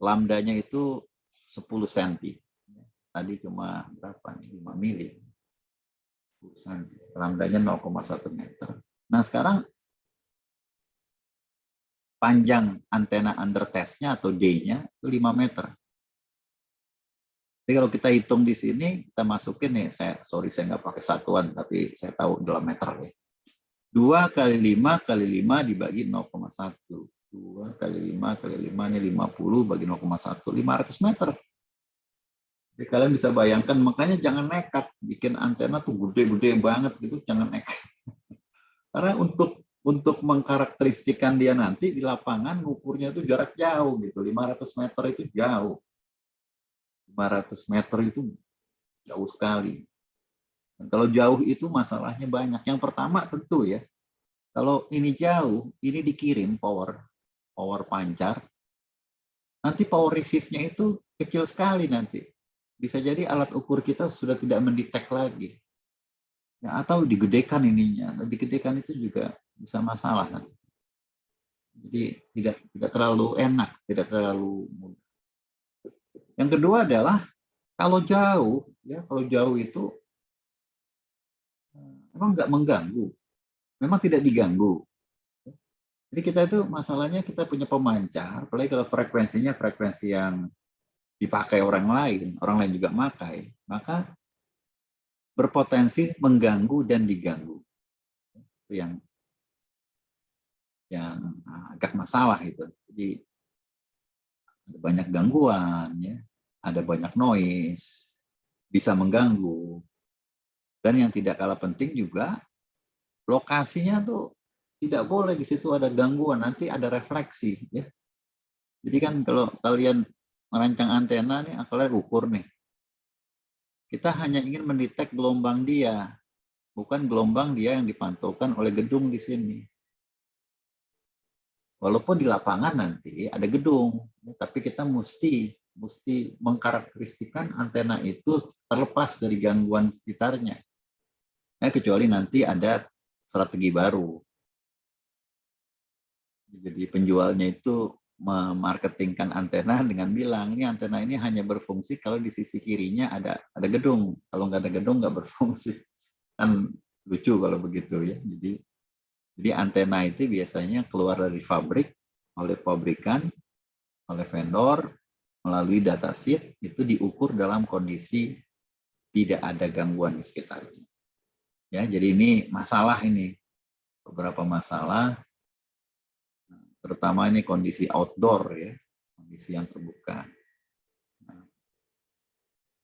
Lambdanya itu 10 cm. Tadi cuma berapa? 5 mili. Lambdanya 0,1 meter. Nah, sekarang panjang antena under testnya atau D-nya itu 5 meter. Jadi kalau kita hitung di sini, kita masukin nih, saya nggak pakai satuan, tapi saya tahu dalam meter ya. 2 kali 5 kali 5 dibagi 0,1. 2 kali 5 kali 5 ini 50 bagi 0,1. 500 meter. Jadi kalian bisa bayangkan, makanya jangan nekat. Bikin antena tuh gede-gede banget gitu, jangan nekat. Karena untuk mengkarakteristikan dia nanti di lapangan, ngukurnya itu jarak jauh gitu. 500 meter itu jauh. 500 meter itu jauh sekali. Dan kalau jauh itu masalahnya banyak. Yang pertama tentu ya, kalau ini jauh, ini dikirim power pancar, nanti power receive-nya itu kecil sekali nanti. Bisa jadi alat ukur kita sudah tidak mendetek lagi. Ya, atau digedekan ininya. Digedekan itu juga bisa masalah nanti. Jadi tidak terlalu enak, tidak terlalu mudah. Yang kedua adalah kalau jauh itu memang nggak mengganggu, memang tidak diganggu. Jadi kita itu masalahnya kita punya pemancar, apalagi kalau frekuensinya frekuensi yang dipakai orang lain juga pakai, maka berpotensi mengganggu dan diganggu. Itu yang agak masalah itu. Jadi ada banyak gangguan, ya, ada banyak noise, bisa mengganggu. Dan yang tidak kalah penting juga lokasinya tuh tidak boleh di situ ada gangguan, nanti ada refleksi, ya. Jadi kan kalau kalian merancang antena nih, kalian ukur nih, kita hanya ingin mendetek gelombang dia, bukan gelombang dia yang dipantulkan oleh gedung di sini. Walaupun di lapangan nanti ada gedung, tapi kita mesti mengkarakteristikan antena itu terlepas dari gangguan sekitarnya. Kecuali nanti ada strategi baru. Jadi penjualnya itu memarketingkan antena dengan bilang, ini antena ini hanya berfungsi kalau di sisi kirinya ada gedung. Kalau nggak ada gedung nggak berfungsi. Kan lucu kalau begitu ya. Jadi antena itu biasanya keluar dari pabrik, oleh pabrikan, oleh vendor, melalui datasheet, itu diukur dalam kondisi tidak ada gangguan di sekitarnya. Ya, jadi ini masalah ini. Beberapa masalah, terutama ini kondisi outdoor ya, kondisi yang terbuka. Nah,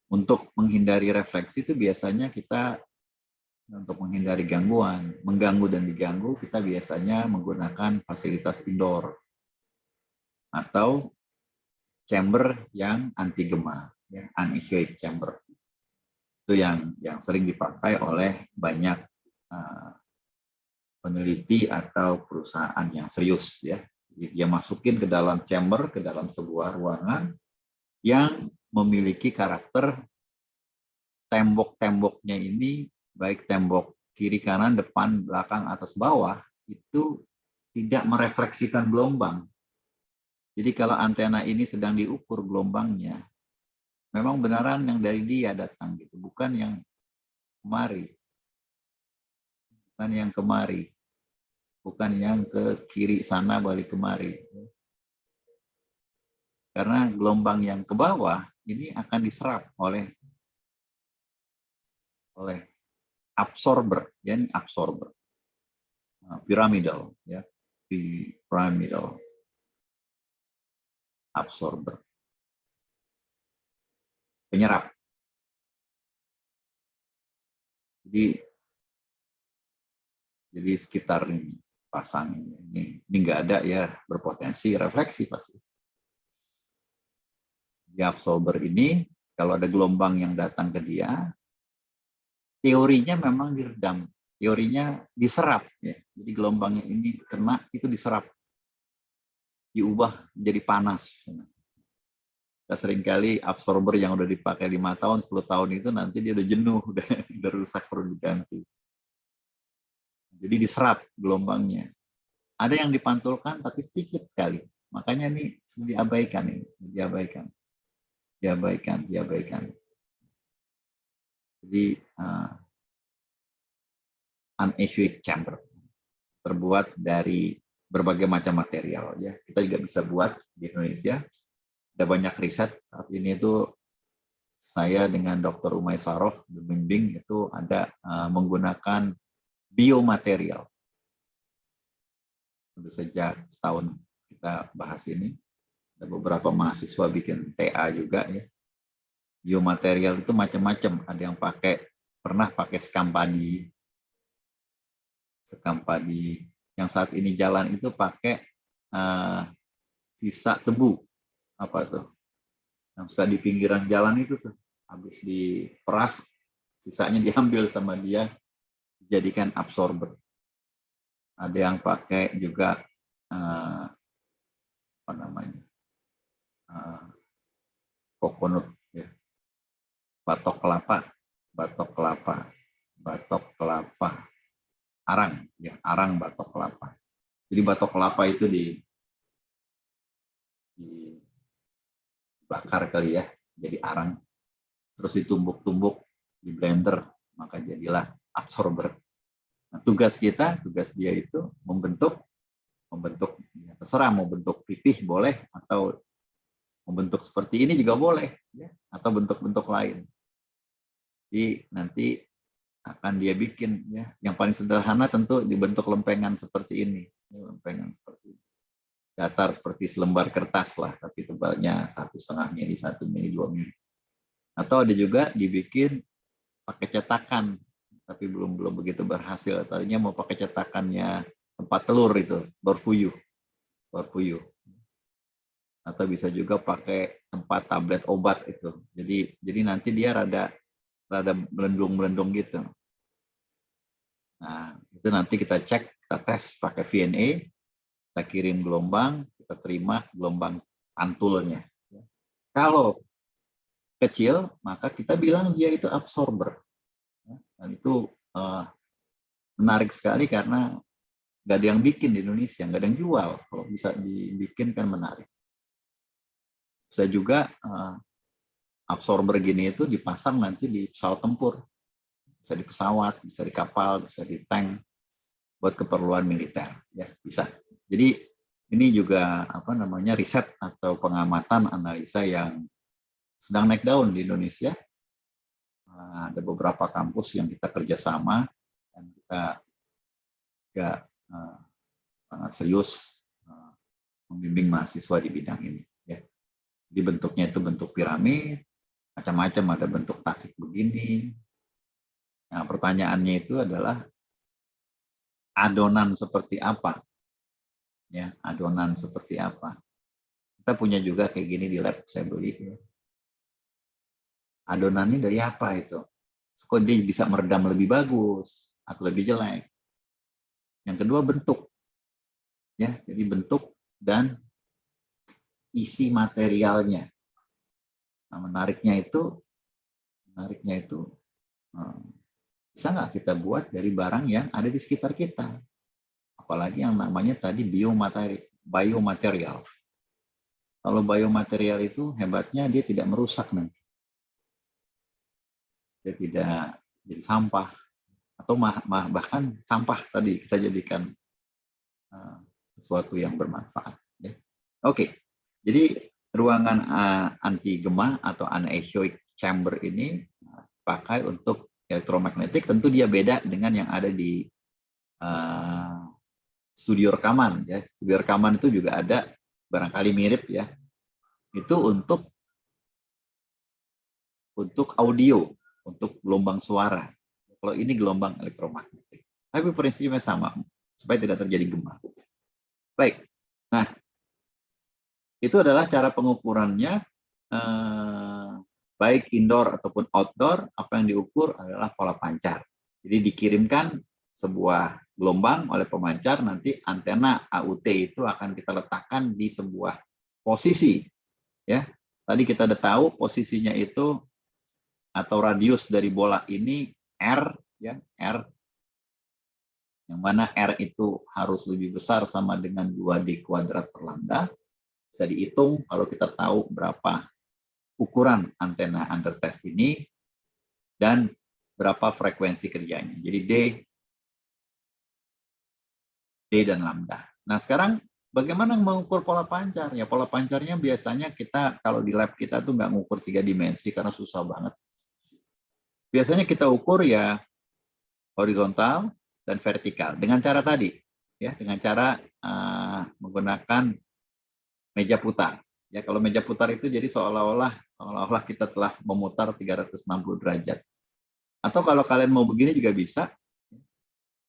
untuk menghindari refleksi itu biasanya kita untuk menghindari gangguan, mengganggu dan diganggu, kita biasanya menggunakan fasilitas indoor atau chamber yang anti gema, ya, unechoic chamber. Itu yang sering dipakai oleh banyak peneliti atau perusahaan yang serius, ya. Dia masukin ke dalam chamber, ke dalam sebuah ruangan yang memiliki karakter tembok-temboknya ini, baik tembok kiri kanan, depan, belakang, atas, bawah, itu tidak merefleksikan gelombang. Jadi kalau antena ini sedang diukur gelombangnya, memang benaran yang dari dia datang gitu, bukan yang kemari. Bukan yang kemari. Bukan yang ke kiri sana balik kemari. Karena gelombang yang ke bawah ini akan diserap oleh absorber, ya, absorber. Pyramidal, ya. Pyramidal absorber. Penyerap. Jadi sekitar ini pasang ini nggak ada ya, berpotensi refleksi pasti. Di absorber ini kalau ada gelombang yang datang ke dia, teorinya memang diredam, teorinya diserap ya. Jadi gelombangnya ini kena itu diserap, diubah menjadi panas. Kita seringkali absorber yang udah dipakai 5 tahun, 10 tahun itu nanti dia udah jenuh, udah rusak, perlu diganti. Jadi diserap gelombangnya. Ada yang dipantulkan tapi sedikit sekali. Makanya ini diabaikan ini, diabaikan. Jadi unechoic chamber terbuat dari berbagai macam material ya. Kita juga bisa buat di Indonesia. Ada banyak riset saat ini itu saya dengan Dr. Umay Saroh membimbing itu ada menggunakan biomaterial. Sudah sejak setahun kita bahas ini. Ada beberapa mahasiswa bikin TA juga ya. Biomaterial itu macam-macam. Ada yang pernah pakai sekam padi. Yang saat ini jalan itu pakai sisa tebu. Apa tuh? Yang suka di pinggiran jalan itu tuh. Habis diperas, sisanya diambil sama dia, dijadikan absorber. Ada yang pakai juga coconut ya. Batok kelapa, arang batok kelapa. Jadi batok kelapa itu dibakar kali ya, jadi arang, terus ditumbuk-tumbuk di blender, maka jadilah absorber. Nah, tugas dia itu membentuk ya, terserah mau bentuk pipih boleh, atau membentuk seperti ini juga boleh ya, atau bentuk-bentuk lain. Jadi nanti akan dia bikin ya, yang paling sederhana tentu dibentuk lempengan seperti ini, datar seperti selembar kertas lah, tapi tebalnya 1,5 mili, 1 mili, 2 mili. Atau ada juga dibikin pakai cetakan, tapi belum begitu berhasil. Tadinya mau pakai cetakannya tempat telur itu, berpuyuh. Atau bisa juga pakai tempat tablet obat itu. Jadi nanti dia rada melendung gitu. Nah, itu nanti kita cek, kita tes pakai VNA, kita kirim gelombang, kita terima gelombang pantulnya. Kalau kecil, maka kita bilang dia itu absorber. Dan itu menarik sekali karena nggak ada yang bikin di Indonesia, nggak ada yang jual. Kalau bisa dibikin kan menarik. Bisa juga absorber gini itu dipasang nanti di pesawat tempur. Bisa di pesawat, bisa di kapal, bisa di tank, buat keperluan militer. Ya, bisa. Jadi ini juga riset atau pengamatan analisa yang sedang naik daun di Indonesia. Ada beberapa kampus yang kita kerjasama, dan kita juga sangat serius membimbing mahasiswa di bidang ini. Ya. Jadi bentuknya itu bentuk piramid, macam-macam, ada bentuk taktik begini. Nah, pertanyaannya itu adalah adonan seperti apa? Ya, adonan seperti apa? Kita punya juga kayak gini di lab, saya beli. Adonannya dari apa itu? Kok dia bisa meredam lebih bagus atau lebih jelek? Yang kedua bentuk. Ya, jadi bentuk dan isi materialnya. Nah, menariknya itu bisa nggak kita buat dari barang yang ada di sekitar kita? Apalagi yang namanya tadi biomaterial. Kalau biomaterial itu hebatnya dia tidak merusak nanti. Dia tidak jadi sampah, atau bahkan sampah tadi kita jadikan sesuatu yang bermanfaat. Ya. Oke, jadi ruangan anti gema atau anechoic chamber ini pakai untuk elektromagnetik. Tentu dia beda dengan yang ada di studio rekaman. Ya. Studio rekaman itu juga ada, barangkali mirip ya. Itu untuk audio, untuk gelombang suara. Kalau ini gelombang elektromagnetik. Tapi prinsipnya sama, supaya tidak terjadi gema. Baik, nah itu adalah cara pengukurannya, baik indoor ataupun outdoor. Apa yang diukur adalah pola pancar. Jadi dikirimkan sebuah gelombang oleh pemancar, nanti antena AUT itu akan kita letakkan di sebuah posisi. Ya, tadi kita udah tahu posisinya itu atau radius dari bola ini R, ya R yang mana R itu harus lebih besar sama dengan 2D kuadrat per lambda. Bisa dihitung kalau kita tahu berapa ukuran antena under test ini dan berapa frekuensi kerjanya. Jadi D dan lambda. Nah sekarang bagaimana mengukur pola pancar? Ya pola pancarnya biasanya kita kalau di lab kita tuh nggak mengukur 3 dimensi karena susah banget. Biasanya kita ukur ya horizontal dan vertikal dengan cara tadi, ya dengan cara menggunakan meja putar. Ya kalau meja putar itu jadi seolah-olah kita telah memutar 360 derajat. Atau kalau kalian mau begini juga bisa.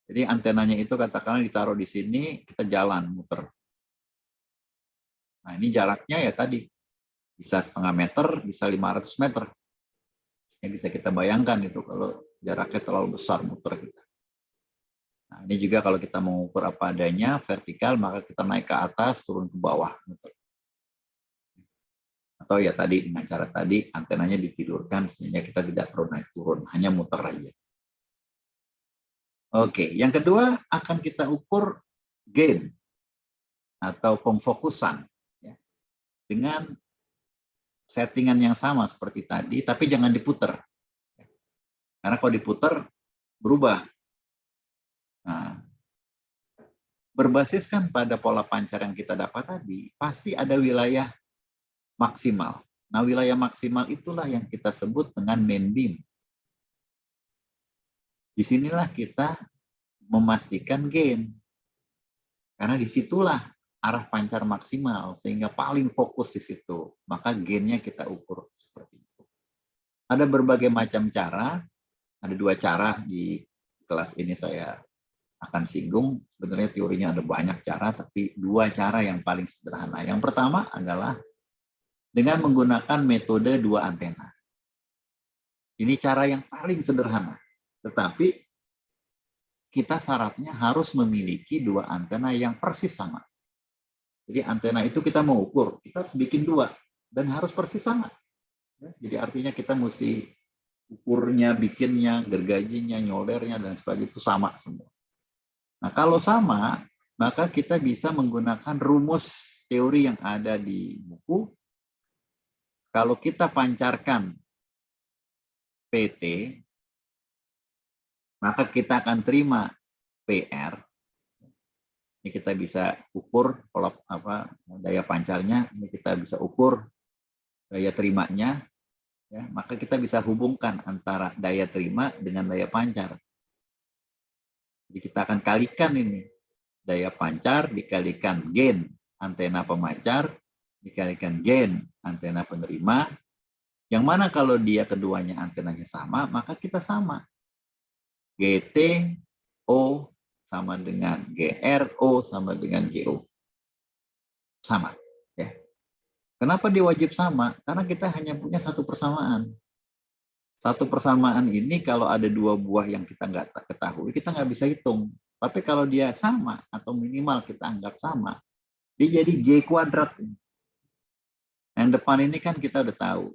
Jadi antenanya itu katakanlah ditaruh di sini, kita jalan muter. Nah ini jaraknya ya tadi bisa setengah meter, bisa 500 meter. Ya bisa kita bayangkan itu kalau jaraknya terlalu besar muter kita. Nah, ini juga kalau kita mengukur apa adanya vertikal, maka kita naik ke atas, turun ke bawah. Atau ya tadi dengan cara tadi antenanya ditidurkan sehingga kita tidak perlu naik turun, hanya muter aja. Oke, yang kedua akan kita ukur gain atau pemfokusan ya, dengan settingan yang sama seperti tadi, tapi jangan diputer. Karena kalau diputer berubah. Nah, berbasiskan pada pola pancar yang kita dapat tadi, pasti ada wilayah maksimal. Nah, wilayah maksimal itulah yang kita sebut dengan main beam. Disinilah kita memastikan gain. Karena disitulah arah pancar maksimal, sehingga paling fokus di situ. Maka gainnya kita ukur seperti itu. Ada berbagai macam cara, ada 2 cara di kelas ini saya akan singgung. Sebenarnya teorinya ada banyak cara, tapi 2 cara yang paling sederhana. Yang pertama adalah dengan menggunakan metode 2 antena. Ini cara yang paling sederhana. Tetapi kita syaratnya harus memiliki 2 antena yang persis sama. Jadi antena itu kita mau ukur, kita harus bikin 2 dan harus persis sama. Jadi artinya kita mesti ukurnya, bikinnya, gergajinya, nyoldernya, dan sebagainya itu sama semua. Nah kalau sama, maka kita bisa menggunakan rumus teori yang ada di buku. Kalau kita pancarkan PT, maka kita akan terima PR. Ini kita bisa ukur daya pancarnya, ini kita bisa ukur daya terimanya, ya, maka kita bisa hubungkan antara daya terima dengan daya pancar. Jadi kita akan kalikan ini, daya pancar dikalikan gain antena pemancar, dikalikan gain antena penerima, yang mana kalau dia keduanya antenanya sama, maka kita sama. GT-O sama dengan GR-O sama dengan GO. Sama. Ya. Kenapa dia wajib sama? Karena kita hanya punya 1 persamaan. 1 persamaan ini kalau ada 2 buah yang kita nggak ketahui, kita nggak bisa hitung. Tapi kalau dia sama atau minimal kita anggap sama, dia jadi G kuadrat. Yang depan ini kan kita udah tahu.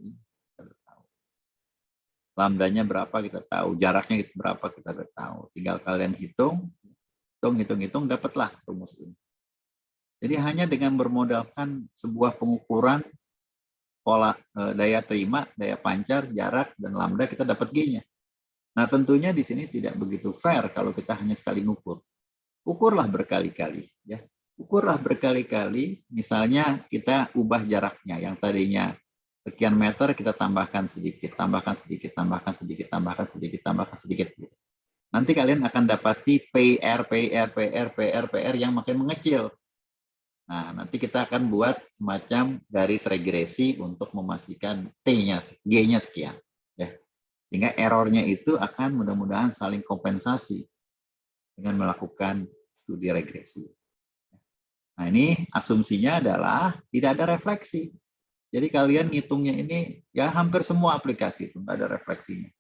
Lambdanya berapa kita tahu, jaraknya berapa kita udah tahu. Tinggal kalian hitung, dapatlah rumus ini. Jadi hanya dengan bermodalkan sebuah pengukuran pola daya terima, daya pancar, jarak, dan lambda kita dapat G-nya. Nah tentunya di sini tidak begitu fair kalau kita hanya sekali ngukur. Ukurlah berkali-kali. Ya. Ukurlah berkali-kali, misalnya kita ubah jaraknya, yang tadinya sekian meter kita tambahkan sedikit, tambahkan sedikit, tambahkan sedikit, tambahkan sedikit, tambahkan sedikit. Nanti kalian akan dapati PR yang makin mengecil. Nah, nanti kita akan buat semacam garis regresi untuk memastikan T-nya, G-nya sekian. Ya. Sehingga errornya itu akan mudah-mudahan saling kompensasi dengan melakukan studi regresi. Nah, ini asumsinya adalah tidak ada refleksi. Jadi kalian ngitungnya ini ya hampir semua aplikasi itu nggak ada refleksinya.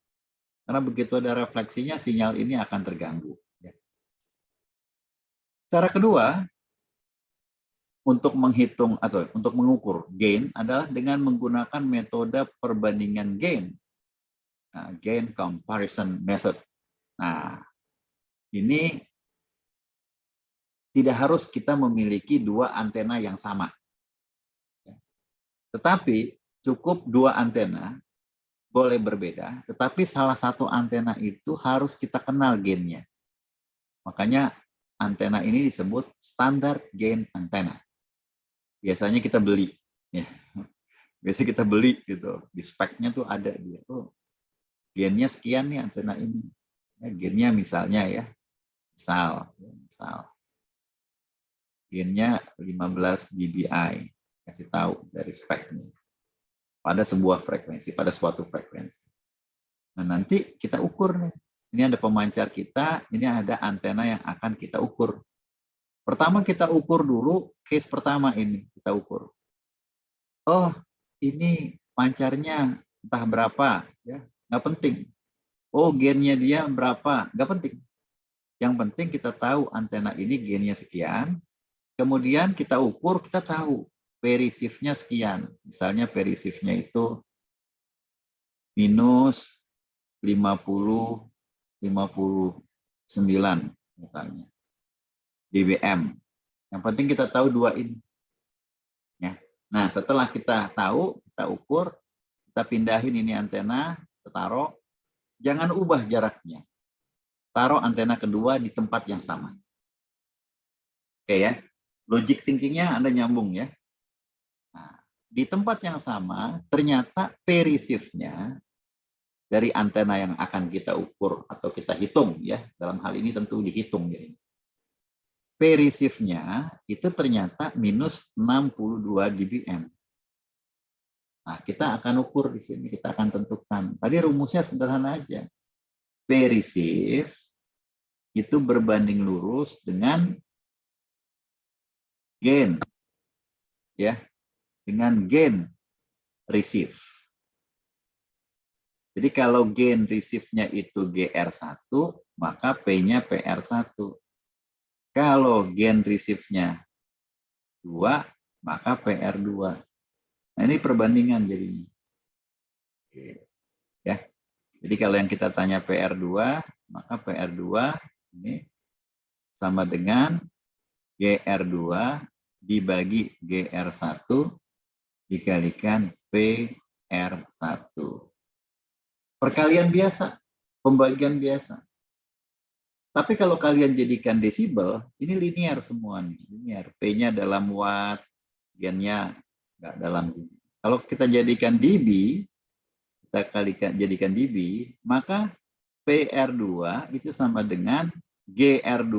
Karena begitu ada refleksinya, sinyal ini akan terganggu. Cara kedua, untuk menghitung atau untuk mengukur gain adalah dengan menggunakan metode perbandingan gain. Nah, gain comparison method. Nah, ini tidak harus kita memiliki dua antena yang sama. Tetapi cukup dua antena, boleh berbeda, tetapi salah satu antena itu harus kita kenal gainnya. Makanya antena ini disebut standard gain antena. Biasanya kita beli. Ya. Biasanya kita beli gitu. Di speknya tuh ada dia. Oh, gainnya sekian nih antena ini. Ya, gainnya misalnya ya, misal gainnya 15 dBi, kasih tahu dari speknya pada sebuah frekuensi, pada suatu frekuensi. Nah, nanti kita ukur nih. Ini ada pemancar kita, ini ada antena yang akan kita ukur. Pertama kita ukur dulu case pertama ini, kita ukur. Oh, ini pancarnya entah berapa, ya, nggak penting. Oh, gainnya dia berapa, nggak penting. Yang penting kita tahu antena ini gainnya sekian, kemudian kita ukur, kita tahu perisifnya sekian. Misalnya perisifnya itu minus 59 misalnya dBm. Yang penting kita tahu dua ini. Ya. Nah, setelah kita tahu, kita ukur, kita pindahin ini antena, kita taruh, jangan ubah jaraknya. Taruh antena kedua di tempat yang sama. Oke ya, logic thinkingnya Anda nyambung ya. Nah, di tempat yang sama, ternyata perisifnya dari antena yang akan kita ukur atau kita hitung ya, dalam hal ini tentu dihitung ya. Perisifnya itu ternyata minus 62 dBm. Nah, kita akan ukur di sini, kita akan tentukan. Tadi rumusnya sederhana aja. Perisif itu berbanding lurus dengan gain, ya, dengan gain receive. Jadi kalau gain receive-nya itu GR1, maka P-nya PR1. Kalau gain receive-nya 2, maka PR2. Nah, ini perbandingan jadinya. Ya. Jadi kalau yang kita tanya PR2, maka PR2 ini sama dengan GR2 dibagi GR1 dikalikan PR1. Perkalian biasa, pembagian biasa. Tapi kalau kalian jadikan desibel, ini linear semua nih, linear. P-nya dalam watt, G-nya nggak dalam. Kalau kita jadikan dB, kita jadikan dB, maka PR2 itu sama dengan GR2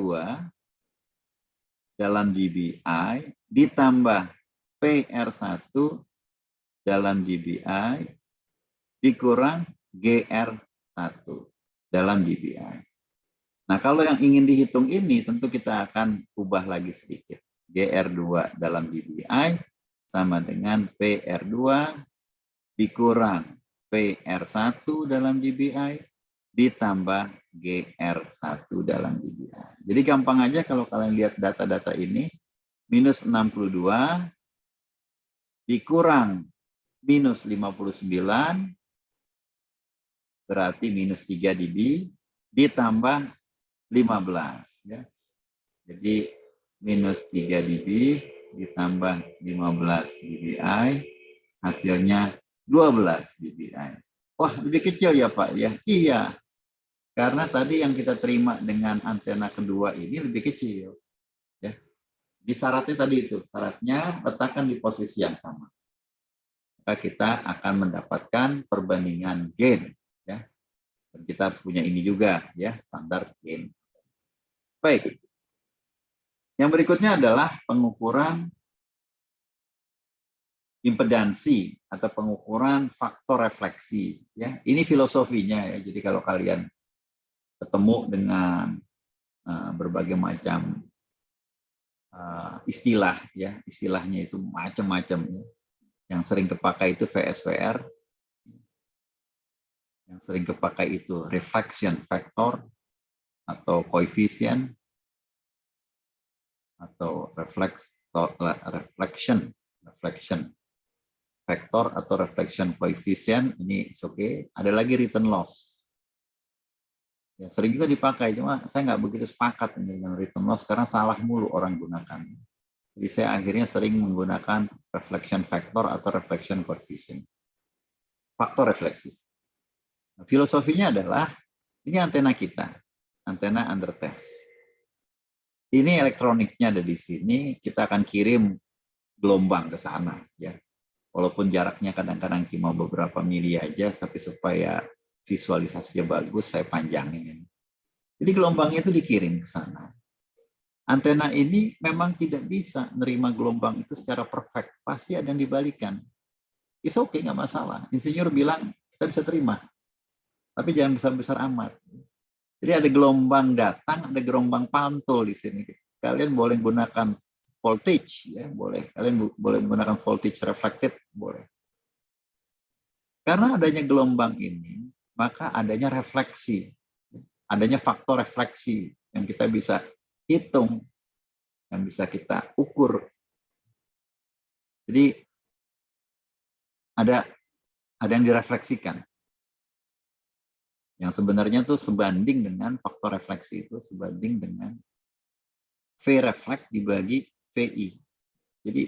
dalam dBi ditambah PR1 dalam dBi dikurang GR1 dalam dBi. Nah, kalau yang ingin dihitung ini tentu kita akan ubah lagi sedikit. GR2 dalam dBi sama dengan PR2 dikurang PR1 dalam dBi ditambah GR1 dalam dBi. Jadi gampang aja kalau kalian lihat data-data ini, minus 62 dikurang minus 59, berarti minus 3 dB, ditambah 15. Ya. Jadi minus 3 dB ditambah 15 dBi, hasilnya 12 dBi. Wah, lebih kecil ya Pak ya? Iya, karena tadi yang kita terima dengan antena kedua ini lebih kecil. Ya. Di syaratnya tadi itu, syaratnya letakkan di posisi yang sama. Maka kita akan mendapatkan perbandingan gain. Ya. Dan kita harus punya ini juga, ya, standar gain. Baik. Yang berikutnya adalah pengukuran impedansi atau pengukuran faktor refleksi. Ya, ini filosofinya ya. Jadi kalau kalian ketemu dengan berbagai macam istilah, ya, istilahnya itu macam-macam. Ya. Yang sering kepakai itu VSWR, yang sering kepakai itu reflection factor atau coefficient atau reflection factor atau reflection coefficient, ini oke. Ada lagi return loss. Ya, sering juga dipakai, cuma saya nggak begitu sepakat dengan return loss karena salah mulu orang gunakan. Jadi saya akhirnya sering menggunakan reflection factor atau reflection coefficient. Faktor refleksi. Nah, filosofinya adalah ini antena kita, antena under test. Ini elektroniknya ada di sini, kita akan kirim gelombang ke sana, ya. Walaupun jaraknya kadang-kadang cuma beberapa mili aja, tapi supaya visualisasinya bagus, saya panjangin. Jadi gelombangnya itu dikirim ke sana. Antena ini memang tidak bisa menerima gelombang itu secara perfect, pasti ada yang dibalikan. It's okay, nggak masalah. Insinyur bilang kita bisa terima, tapi jangan besar-besar amat. Jadi ada gelombang datang, ada gelombang pantul di sini. Kalian boleh gunakan voltage, ya boleh. Kalian boleh menggunakan voltage reflected, boleh. Karena adanya gelombang ini, maka adanya refleksi, adanya faktor refleksi yang kita bisa hitung, yang bisa kita ukur. Jadi ada yang direfleksikan. Yang sebenarnya itu sebanding dengan faktor refleksi itu sebanding dengan V reflect dibagi VI. Jadi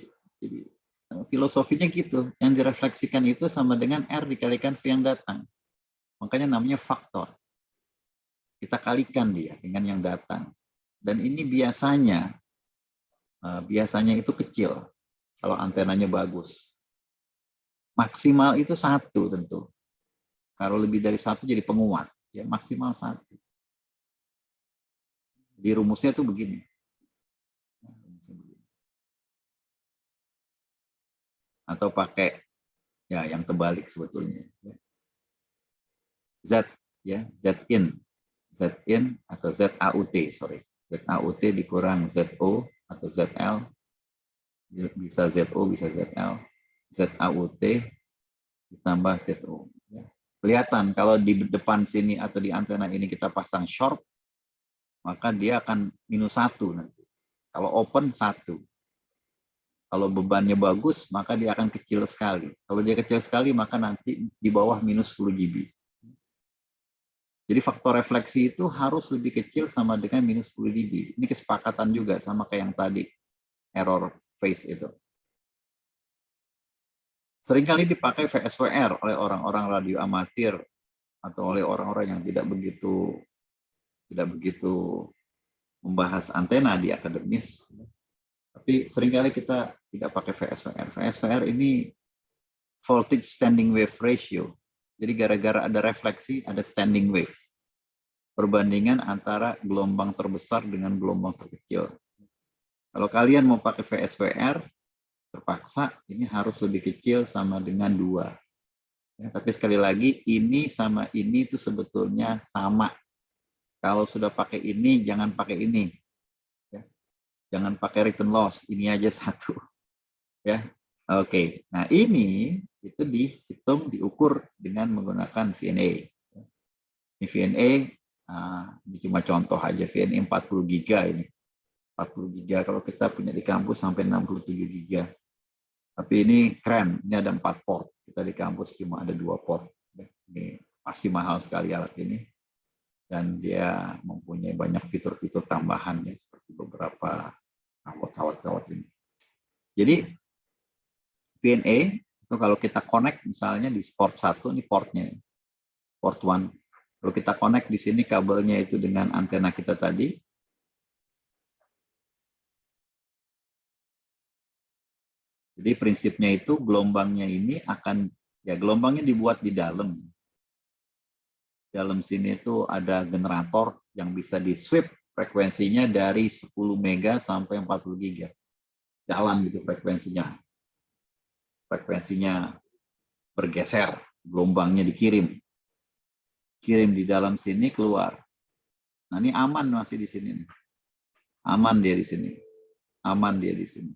filosofinya gitu. Yang direfleksikan itu sama dengan R dikalikan V yang datang. Makanya namanya faktor. Kita kalikan dia dengan yang datang. Dan ini biasanya itu kecil kalau antenanya bagus. Maksimal itu 1 tentu. Kalau lebih dari 1 jadi penguat. Ya, maksimal 1. Di rumusnya itu begini. Atau pakai ya yang terbalik sebetulnya. Z ya, Z in atau ZAUT, sorry. ZAUT dikurang ZO atau ZL. Bisa ZO, bisa ZL. ZAUT ditambah ZO. Kelihatan kalau di depan sini atau di antena ini kita pasang short, maka dia akan -1 nanti. Kalau open 1. Kalau bebannya bagus, maka dia akan kecil sekali. Kalau dia kecil sekali, maka nanti di bawah -10 dB. Jadi faktor refleksi itu harus lebih kecil sama dengan -10 dB. Ini kesepakatan juga sama kayak yang tadi, error phase itu. Seringkali dipakai VSWR oleh orang-orang radio amatir atau oleh orang-orang yang tidak begitu membahas antena di akademis. Tapi seringkali kita tidak pakai VSWR. VSWR ini voltage standing wave ratio. Jadi gara-gara ada refleksi, ada standing wave. Perbandingan antara gelombang terbesar dengan gelombang terkecil. Kalau kalian mau pakai VSWR, terpaksa ini harus lebih kecil sama dengan 2. Ya, tapi sekali lagi, ini sama ini itu sebetulnya sama. Kalau sudah pakai ini, jangan pakai ini. Ya. Jangan pakai return loss, ini aja 1. Ya, oke. Nah ini itu dihitung, diukur dengan menggunakan VNA. Ini VNA, ini cuma contoh aja, VNA 40 giga ini. 40 giga, kalau kita punya di kampus sampai 67 giga. Tapi ini keren, ini ada 4 port. Kita di kampus cuma ada 2 port. Ini pasti mahal sekali alat ini. Dan dia mempunyai banyak fitur-fitur tambahan ya, seperti beberapa kawat-kawat ini. Jadi VNA itu kalau kita connect misalnya di port 1, ini portnya, port 1. Kalau kita connect di sini kabelnya itu dengan antena kita tadi, jadi prinsipnya itu gelombangnya ini akan, ya gelombangnya dibuat di dalam. Dalam sini itu ada generator yang bisa di sweep frekuensinya dari 10 mega sampai 40 giga. Jalan gitu frekuensinya. Frekuensinya bergeser, gelombangnya dikirim. Kirim di dalam sini, keluar. Nah ini aman masih di sini. Aman dia di sini. Aman dia di sini.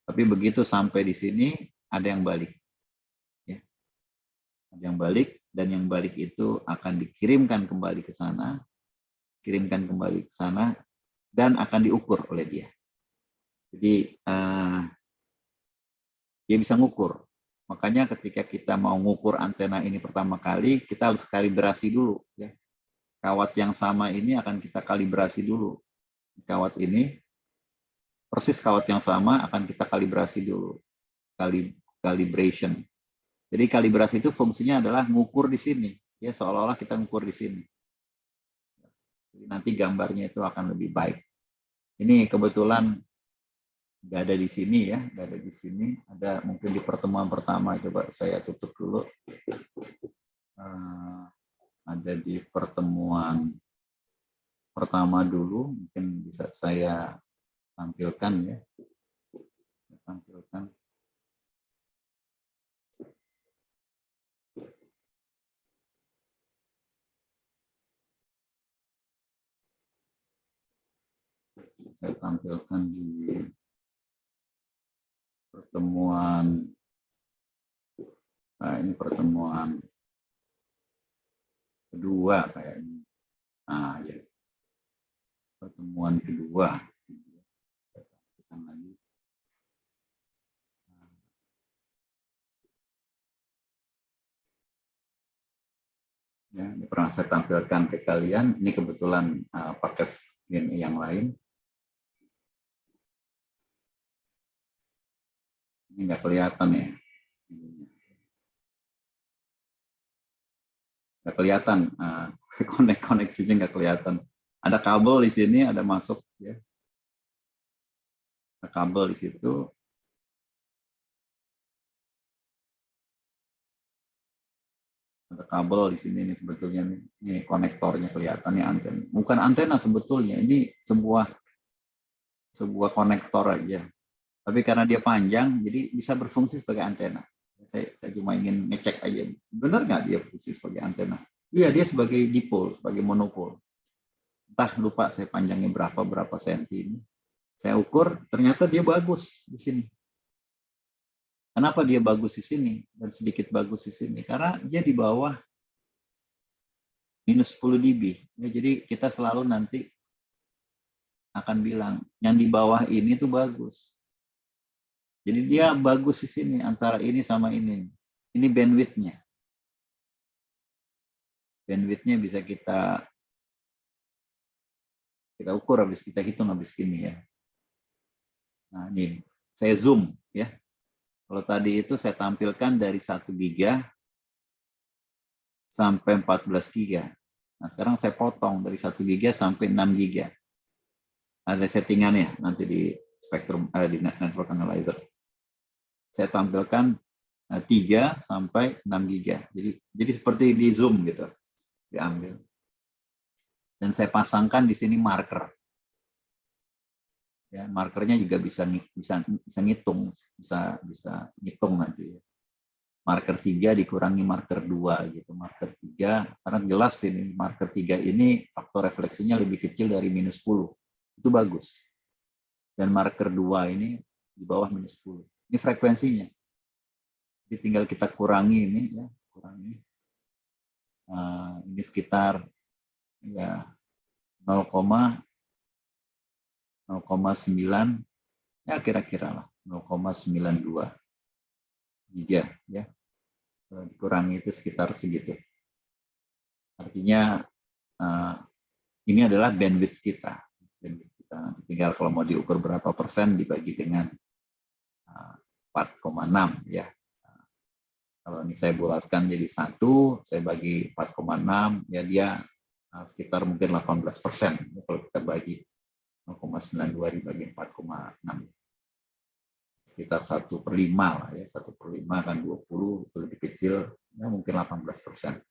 Tapi begitu sampai di sini, ada yang balik. Ya. Ada yang balik, dan yang balik itu akan dikirimkan kembali ke sana, dan akan diukur oleh dia. Jadi, dia bisa ngukur. Makanya ketika kita mau ngukur antena ini pertama kali, kita harus kalibrasi dulu. Ya. kawat yang sama ini akan kita kalibrasi dulu. Kawat ini, persis kawat yang sama akan kita kalibrasi dulu. Calibration. Jadi kalibrasi itu fungsinya adalah ngukur di sini. Ya, seolah-olah kita ngukur di sini. Jadi nanti gambarnya itu akan lebih baik. Ini kebetulan nggak ada di sini ya, nggak ada di sini. Ada mungkin di pertemuan pertama. Coba saya tutup dulu. Ada di pertemuan pertama dulu, mungkin bisa saya tampilkan ya. Tampilkan. Saya tampilkan di pertemuan. Nah, ini pertemuan kedua kayaknya. Nah, ya. Pertemuan kedua. Lagi. Ya, ini pernah saya tampilkan ke kalian. Ini kebetulan pakai yang lain. Ini nggak kelihatan ya. Nggak kelihatan. Koneksinya nggak kelihatan. Ada kabel di sini, ada masuk. Ya. Ada kabel di situ. Ada kabel di sini nih sebetulnya nih. Ini konektornya kelihatan nih, antena. Bukan antena sebetulnya, ini sebuah konektor aja. Tapi karena dia panjang, jadi bisa berfungsi sebagai antena. Saya cuma ingin ngecek aja, benar nggak dia berfungsi sebagai antena? Iya, dia sebagai dipol, sebagai monopol. Entah lupa saya panjangnya berapa senti ini. Saya ukur, ternyata dia bagus di sini. Kenapa dia bagus di sini dan sedikit bagus di sini? Karena dia di bawah minus 10 dB. Ya, jadi kita selalu nanti akan bilang yang di bawah ini tuh bagus. Jadi dia bagus di sini antara ini sama ini. Ini bandwidth-nya. Bandwidth-nya bisa kita ukur habis kita hitung habis ini ya. Nah, ini saya zoom ya. Kalau tadi itu saya tampilkan dari 1 giga sampai 14 giga. Nah, sekarang saya potong dari 1 giga sampai 6 giga. Ada settingannya nanti di spektrum di network analyzer. Saya tampilkan 3 sampai 6 giga. Jadi seperti di zoom gitu. Diambil. Dan saya pasangkan di sini marker. Ya, markernya juga bisa ngitung, bisa ngitung nanti. Marker 3 dikurangi marker 2 gitu. Marker 3 karena jelas ini marker 3 ini faktor refleksinya lebih kecil dari minus 10. Itu bagus. Dan marker 2 ini di bawah minus 10. Ini frekuensinya. Jadi tinggal kita kurangi ini ya, kurangi. Ini sekitar ya 0,9 ya kira-kira lah 0,92 giga ya. Dikurangi itu sekitar segitu. Artinya ini adalah bandwidth kita. Tinggal kalau mau diukur berapa persen dibagi dengan 4,6 ya. Kalau ini saya bulatkan jadi 1, saya bagi 4,6 ya dia sekitar mungkin 18% ya, kalau kita bagi 0,92 dibagi 4,6. Sekitar 1/5 lah ya, 1/5 kan 20 itu lebih kecil ya mungkin 18%.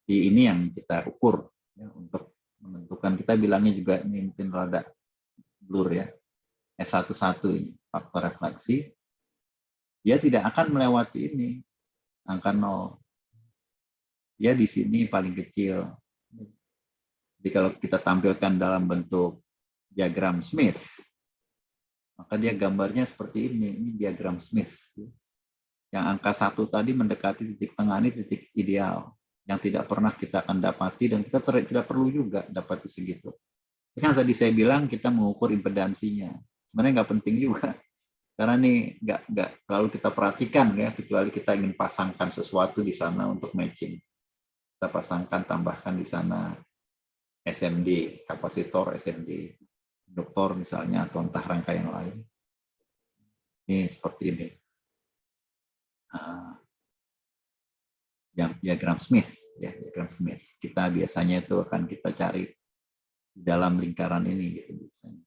Ini yang kita ukur ya, untuk menentukan, kita bilangnya juga ini mungkin rada blur ya, S11 ini faktor refleksi, dia tidak akan melewati ini angka 0. Dia di sini paling kecil. Jadi kalau kita tampilkan dalam bentuk diagram Smith, maka dia gambarnya seperti ini diagram Smith. Yang angka 1 tadi mendekati titik tengah, ini titik ideal yang tidak pernah kita akan dapati dan kita tidak perlu juga dapati segitu. Yang tadi saya bilang kita mengukur impedansinya, sebenarnya nggak penting juga karena ini nggak terlalu kita perhatikan ya, kecuali kita ingin pasangkan sesuatu di sana untuk matching. kita pasangkan, tambahkan di sana SMD, kapasitor SMD, induktor misalnya, atau entah rangkaian lain. Ini seperti ini. Yang diagram Smith, ya, diagram Smith. Kita biasanya itu akan kita cari di dalam lingkaran ini, gitu biasanya.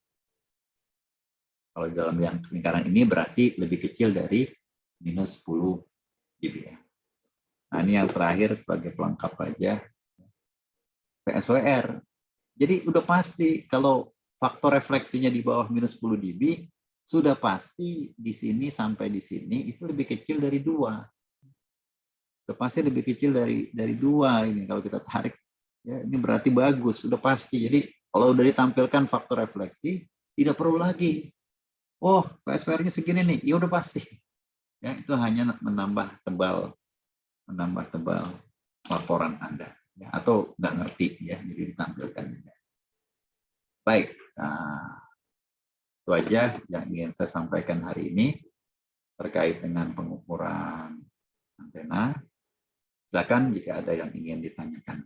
Kalau dalam lingkaran ini berarti lebih kecil dari minus 10 dB. Nah, ini yang terakhir sebagai pelengkap aja, PSWR. Jadi udah pasti kalau faktor refleksinya di bawah minus 10 dB, sudah pasti di sini sampai di sini itu lebih kecil dari 2. Sudah pasti lebih kecil dari 2 ini kalau kita tarik. Ya, ini berarti bagus, sudah pasti. Jadi kalau udah ditampilkan faktor refleksi, tidak perlu lagi. Oh, PSWR-nya segini nih, ya udah pasti. Ya, itu hanya menambah tebal laporan Anda, ya, atau nggak ngerti, ya, jadi ditampilkan. Baik, nah, itu aja yang ingin saya sampaikan hari ini terkait dengan pengukuran antena. Silakan jika ada yang ingin ditanyakan.